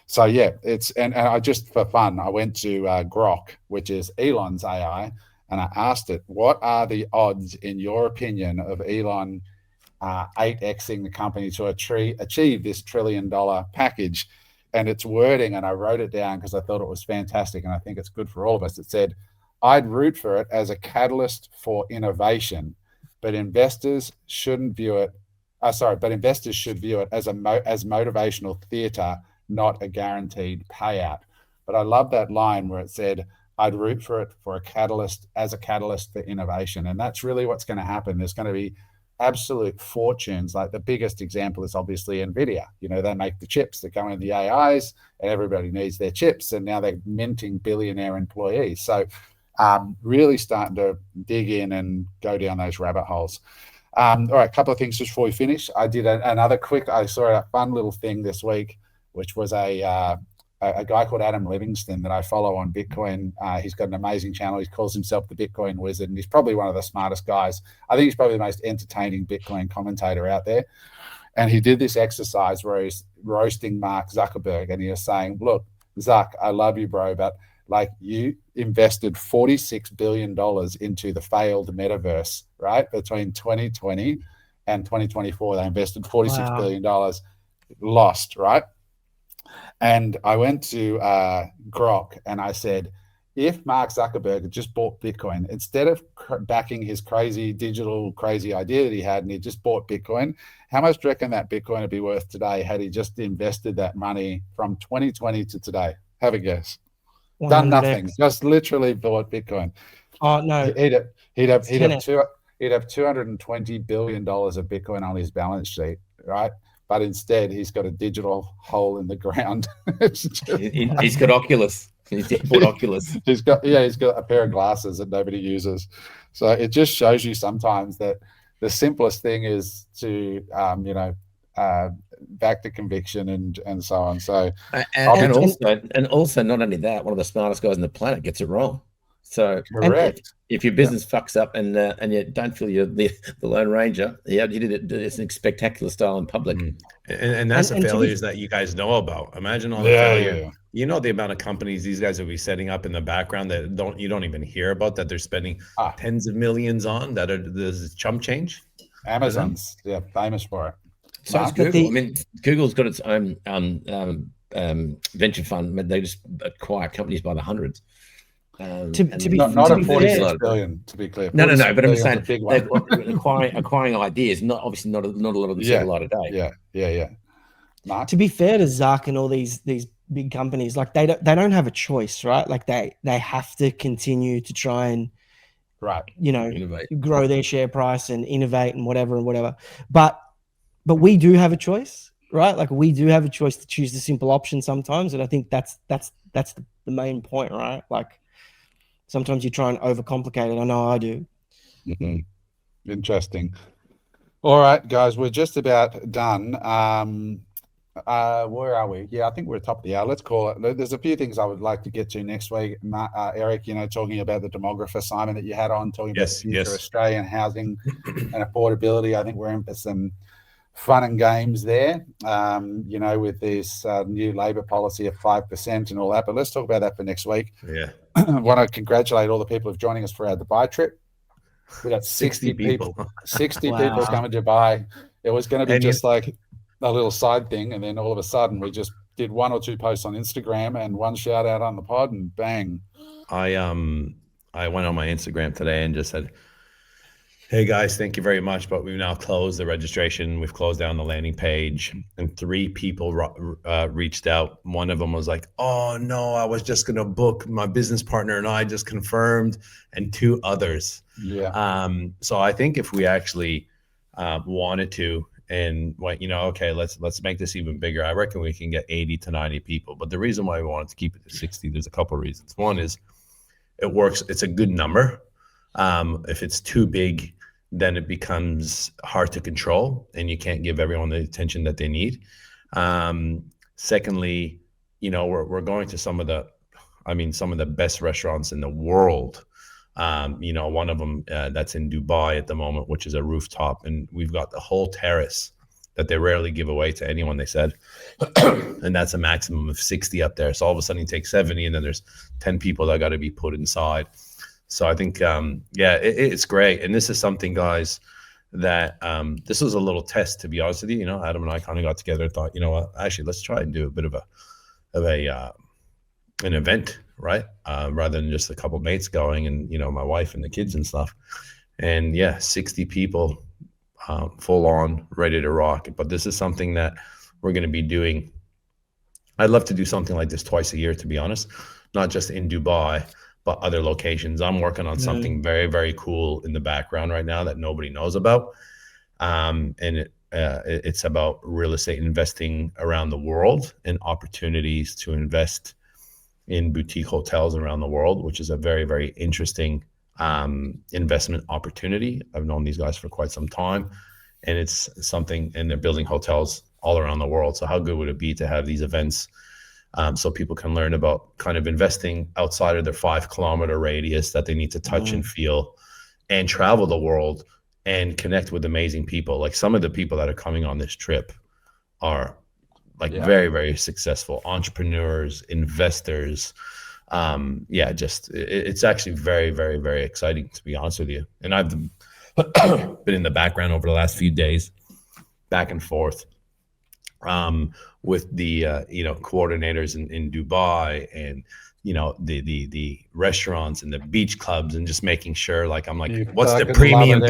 So yeah, and I just, for fun, I went to Grok, which is Elon's AI, and I asked it, what are the odds, in your opinion, of Elon 8xing the company to achieve this $1 trillion package? And its wording, and I wrote it down because I thought it was fantastic, and I think it's good for all of us. It said, I'd root for it as a catalyst for innovation, but investors shouldn't view it. But investors should view it as motivational theater, not a guaranteed payout. But I love that line where it said, I'd root for it for a catalyst for innovation. And that's really what's going to happen. There's going to be absolute fortunes. Like, the biggest example is obviously NVIDIA. They make the chips that go into the AIs, and everybody needs their chips. And now they're minting billionaire employees. So really starting to dig in and go down those rabbit holes. All right, a couple of things just before we finish. I did another quick, I saw a fun little thing this week, which was a guy called Adam Livingston that I follow on Bitcoin. He's got an amazing channel. He calls himself the Bitcoin Wizard, and he's probably one of the smartest guys. I think he's probably the most entertaining Bitcoin commentator out there. And he did this exercise where he's roasting Mark Zuckerberg, and he was saying, look, Zuck, I love you, bro, but like, you invested $46 billion into the failed metaverse, right? Between 2020 and 2024, they invested $46 billion, lost, right? And I went to Grok and I said, if Mark Zuckerberg had just bought Bitcoin, instead of backing his crazy idea that he had, and he just bought Bitcoin, how much do you reckon that Bitcoin would be worth today had he just invested that money from 2020 to today? Have a guess. Done nothing, just literally bought Bitcoin. Oh no, he'd have $220 billion of Bitcoin on his balance sheet, right? But instead, he's got a digital hole in the ground. He's got Oculus. He's bought Oculus. He's got a pair of glasses that nobody uses. So it just shows you sometimes that the simplest thing is to back to conviction and so on. So and also not only that, one of the smartest guys on the planet gets it wrong. So correct. If your business fucks up and you don't feel you're the Lone Ranger, he did it in spectacular style in public. And that's the failures that you guys know about. Imagine all the failure. Yeah. You know the amount of companies these guys will be setting up in the background that you don't even hear about, that they're spending tens of millions on, that are this chump change. Amazon's famous for it. So it's Google. I mean, Google's got its own venture fund. They just acquire companies by the hundreds. Not a 46 billion, to be clear. No. But I'm saying acquiring ideas. Not a lot of them see the light of day. Yeah. Mark? To be fair to Zuck and all these big companies, like they don't have a choice, right? Like they have to continue to try and innovate, grow their share price and innovate and whatever. But we do have a choice, right? Like we do have a choice to choose the simple option sometimes, and I think that's the main point, right? Like sometimes you try and overcomplicate it. I know I do. Mm-hmm. Interesting. All right, guys, we're just about done. Where are we? Yeah, I think we're top of the hour. Let's call it. There's a few things I would like to get to next week. Eric, talking about the demographer, Simon, that you had on, talking about the future of Australian housing and affordability. I think we're in for some fun and games there, with this new Labor policy of 5% and all that. But let's talk about that for next week. Yeah. I want to congratulate all the people who've joining us for our Dubai trip. We got 60 people. 60 people coming to Dubai. It was going to be just like a little side thing, and then all of a sudden we just did 1 or 2 posts on Instagram and 1 shout out on the pod, and bang. I went on my Instagram today and just said, hey guys, thank you very much, but we've now closed the registration. We've closed down the landing page, and 3 people reached out. One of them was like, oh no, I was just going to book, my business partner and I just confirmed, and 2 others. Yeah. So I think if we actually wanted to, and went, okay, let's make this even bigger. I reckon we can get 80 to 90 people. But the reason why we wanted to keep it to 60, there's a couple of reasons. One is it works. It's a good number. If it's too big, then it becomes hard to control and you can't give everyone the attention that they need. Secondly, we're going to some of the best restaurants in the world. One of them that's in Dubai at the moment, which is a rooftop, and we've got the whole terrace that they rarely give away to anyone, they said. And that's a maximum of 60 up there. So all of a sudden you take 70 and then there's 10 people that got to be put inside. So I think, it's great. And this is something, guys, that this was a little test, to be honest with you. Adam and I kind of got together and thought, what, actually, let's try and do a bit of an event, right? Rather than just a couple mates going and, my wife and the kids and stuff. And 60 people full on, ready to rock. But this is something that we're going to be doing. I'd love to do something like this twice a year, to be honest, not just in Dubai, but other locations. I'm working on something very, very cool in the background right now that nobody knows about. And it's about real estate investing around the world and opportunities to invest in boutique hotels around the world, which is a very, very interesting investment opportunity. I've known these guys for quite some time, and it's something, and they're building hotels all around the world. So how good would it be to have these events so people can learn about kind of investing outside of their 5-kilometer radius that they need to touch and feel, and travel the world and connect with amazing people. Like some of the people that are coming on this trip are very, very successful entrepreneurs, investors. It's actually very, very, very exciting, to be honest with you. And I've been in the background over the last few days, back and forth with the coordinators in Dubai, and the restaurants and the beach clubs, and just making sure, what's the premium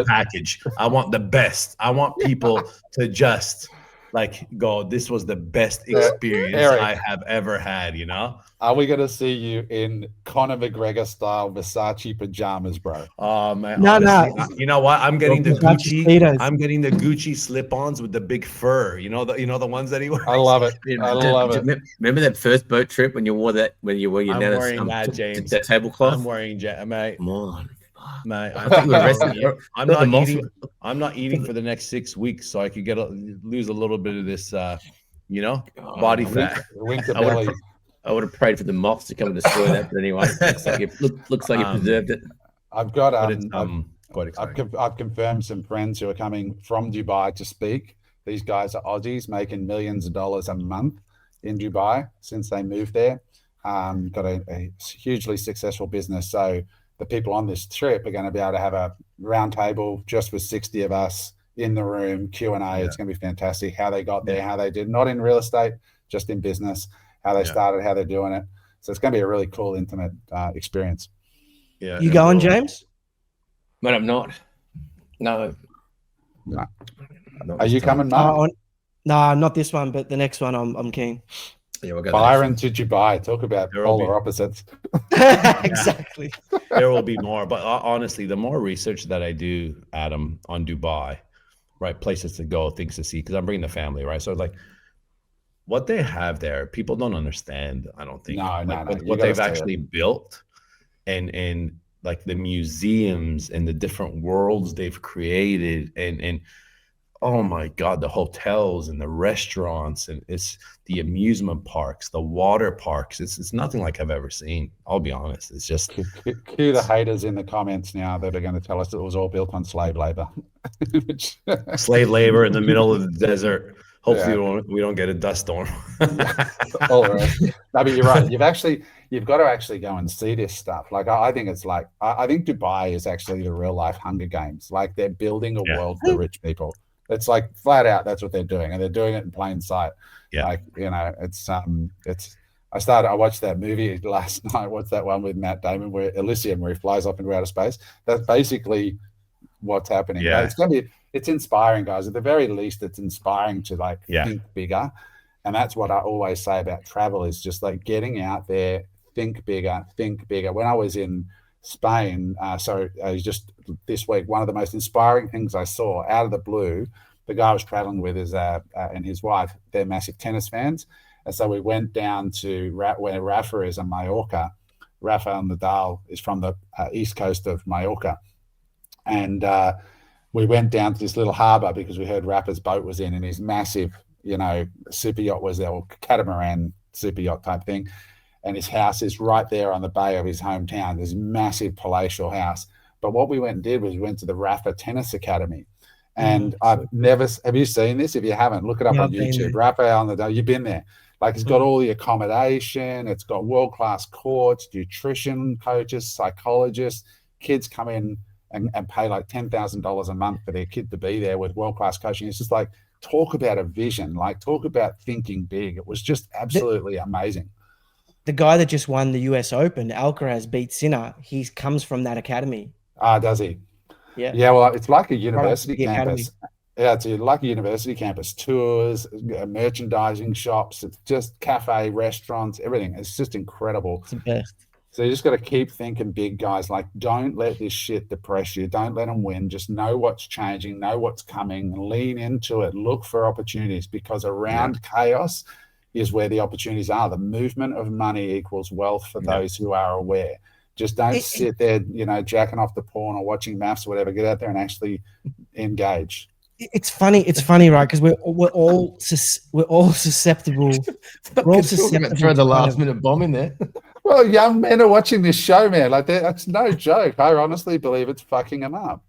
package? I want the best. I want people to just go, this was the best experience Eric, I have ever had. Are we going to see you in Conor McGregor style Versace pajamas, bro? Oh man, No. You know what? I'm getting the Versace Gucci. Speedos. I'm getting the Gucci slip-ons with the big fur. The ones that he wears. I love it. I love it. Remember that first boat trip when you wore that? When you wore your I'm wearing that, James. That tablecloth. I'm wearing, mate. Come on. Mate, I'm not eating for the next 6 weeks, so I could lose a little bit of this, body fat. Winter belly. I would have prayed for the moths to come and destroy that, but anyway, looks like you preserved it. I've got quite exciting. I've confirmed some friends who are coming from Dubai to speak. These guys are Aussies making millions of dollars a month in Dubai since they moved there. Got a hugely successful business. So the people on this trip are going to be able to have a round table just with 60 of us in the room, Q&A. Yeah. It's going to be fantastic. How they got there, how they did, not in real estate, just in business, how they started, how they're doing it. So it's going to be a really cool, intimate experience. Yeah. You going, James? But I'm not. No. Are you coming, Mark? No, not this one, but the next one I'm keen. Yeah, we'll go Byron to Dubai. Talk about polar opposites. Exactly. There will be more, but honestly, the more research that I do, Adam, on Dubai, right, places to go, things to see, because I'm bringing the family, right? So what they have there, people don't understand, I don't think. What they've actually built, and the museums and the different worlds they've created, and oh my God, the hotels and the restaurants, and it's the amusement parks, the water parks. It's nothing like I've ever seen. I'll be honest. It's just cue the haters in the comments now that are going to tell us it was all built on slave labor. Slave labor in the middle of the desert. Hopefully we don't get a dust storm. All right. No, but you're right. You've got to actually go and see this stuff. I think it's I think Dubai is actually the real life Hunger Games. They're building a world for rich people. It's flat out, that's what they're doing, and they're doing it in plain sight. Yeah. I watched that movie last night. What's that one with Matt Damon where Elysium, where he flies off into outer space? That's basically what's happening. Yeah. It's inspiring, guys. At the very least, it's inspiring to think bigger. And that's what I always say about travel is just getting out there, think bigger. When I was in Spain. Just this week, one of the most inspiring things I saw out of the blue, the guy I was traveling with and his wife, they're massive tennis fans. And so we went down to where Rafa is on Mallorca. Rafael Nadal is from the east coast of Mallorca. And we went down to this little harbour because we heard Rafa's boat was in, and his massive, super yacht was there, or catamaran super yacht type thing. And his house is right there on the bay of his hometown, this massive palatial house. But what we went and did was we went to the Rafa Tennis Academy. And have you seen this? If you haven't, look it up on YouTube. Rafael Nadal, you've been there. Like, it's got all the accommodation, it's got world-class courts, nutrition coaches, psychologists. Kids come in and pay like $10,000 a month for their kid to be there with world-class coaching. It's just like, talk about a vision, like talk about thinking big. It was just absolutely amazing. The guy that just won the US Open, Alcaraz, beat Sinner. He comes from that academy. Does he? Yeah. Yeah, well, it's like a university campus. Yeah, it's like a university campus. Tours, merchandising shops, it's just cafe, restaurants, everything. It's just incredible. It's the best. So you just got to keep thinking big, guys. Like, don't let this shit depress you. Don't let them win. Just know what's changing, know what's coming, lean into it. Look for opportunities, because around chaos is where the opportunities are. The movement of money equals wealth for those who are aware. Just don't sit there, jacking off the porn or watching maths or whatever. Get out there and actually engage. It's funny, right? Because we're all susceptible. We're all susceptible. Throw the last minute bomb in there. Well, young men are watching this show, man. Like, that's no joke. I honestly believe it's fucking them up.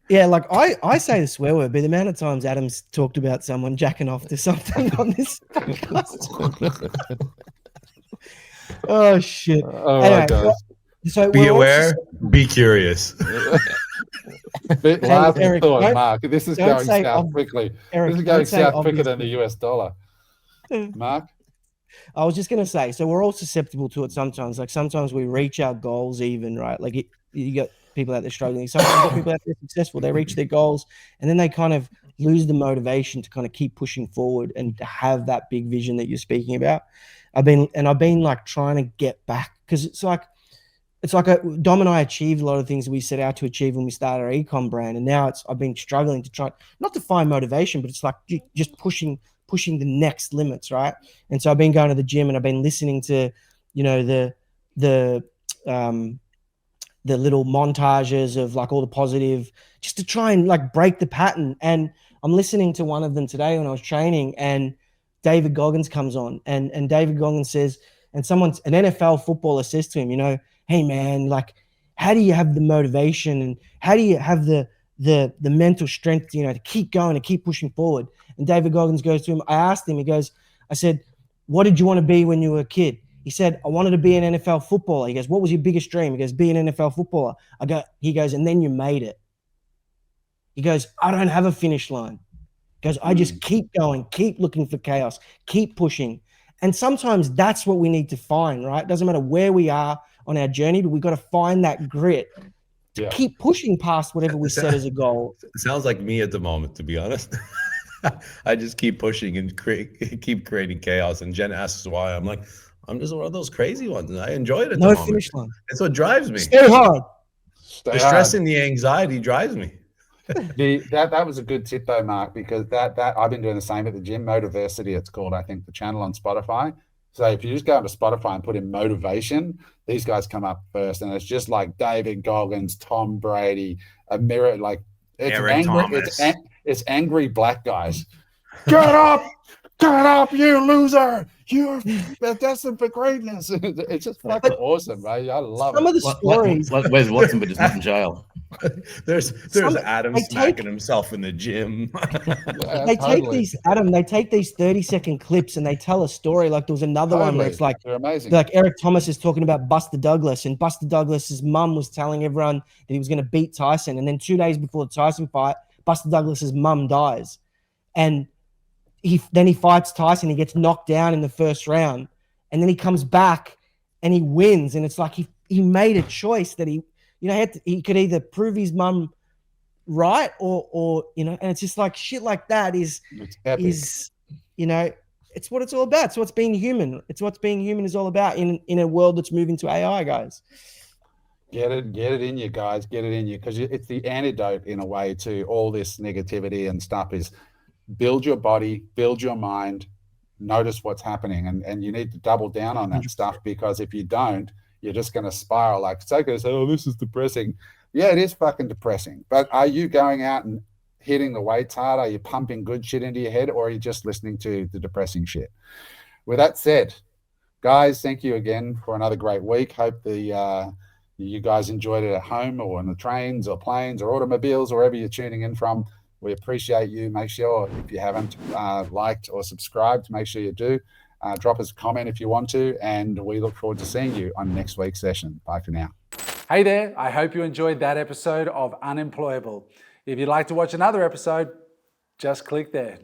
Yeah, like I say the swear word, but the amount of times Adam's talked about someone jacking off to something on this podcast. Oh shit! Oh my God. So be aware, be curious. Eric, Mark. This is going south quickly. Eric, this is going south quicker than the US dollar. Mark? I was just going to say, so we're all susceptible to it sometimes. Like, sometimes we reach our goals even, right? Like, you got people out there struggling. Sometimes you got people out there successful. They reach their goals, and then they kind of lose the motivation to kind of keep pushing forward and to have that big vision that you're speaking about. I've been like trying to get back, because it's like Dom and I achieved a lot of things that we set out to achieve when we started our ecom brand. And now I've been struggling to try, not to find motivation, but it's like just pushing the next limits. Right. And so I've been going to the gym, and I've been listening to, the little montages of like all the positive, just to try and like break the pattern. And I'm listening to one of them today when I was training, and David Goggins comes on, and David Goggins says, and an NFL footballer says to him, hey man, like, how do you have the motivation, and how do you have the mental strength, to keep going and keep pushing forward? And David Goggins goes to him. I asked him, I said, what did you want to be when you were a kid? He said, I wanted to be an NFL footballer. He goes, what was your biggest dream? He goes, be an NFL footballer. He goes, and then you made it. He goes, I don't have a finish line. He goes, I just keep going, keep looking for chaos, keep pushing. And sometimes that's what we need to find, right? It doesn't matter where we are on our journey, but we've got to find that grit to keep pushing past whatever we set as a goal. It sounds like me at the moment, to be honest. I just keep pushing and keep creating chaos. And Jen asks why. I'm like, I'm just one of those crazy ones. I enjoy it at the moment. No finish line. It's what drives me. Stay hard. The stress and the anxiety drives me. That was a good tip though, Mark, because that I've been doing the same at the gym. Motiversity, it's called, I think, the channel on Spotify. So if you just go into Spotify and put in motivation, these guys come up first, and it's just like David Goggins, Tom Brady, a mirror, like it's angry black guys. Get up, you loser! You're destined for greatness. It's just fucking awesome, right? I love it. Some of the stories. Where's Watson, but just not in jail? There's Adam smacking himself in the gym. Take these 30-second clips, and they tell a story. Like, there was another one where it's like, they're amazing. Like Eric Thomas is talking about Buster Douglas, and Buster Douglas's mum was telling everyone that he was going to beat Tyson, and then 2 days before the Tyson fight, Buster Douglas's mum dies, and he fights Tyson. He gets knocked down in the first round, and then he comes back and he wins. And it's like he made a choice that he could either prove his mum right or and it's just like shit like that is it's what it's all about. It's what's being human. It's what being human is all about in a world that's moving to AI, guys. Get it in you, guys. Get it in you, because it's the antidote in a way to all this negativity and stuff. Is build your body, build your mind, notice what's happening, and you need to double down on that stuff, because if you don't, you're just going to spiral. Like Soko said, oh, this is depressing. Yeah, it is fucking depressing. But are you going out and hitting the weights hard? Are you pumping good shit into your head, or are you just listening to the depressing shit? With that said, guys, thank you again for another great week. Hope you guys enjoyed it at home or on the trains or planes or automobiles, or wherever you're tuning in from. We appreciate you. Make sure, if you haven't liked or subscribed, make sure you do. Drop us a comment if you want to, and we look forward to seeing you on next week's session. Bye for now. Hey there, I hope you enjoyed that episode of Unemployable. If you'd like to watch another episode, just click there.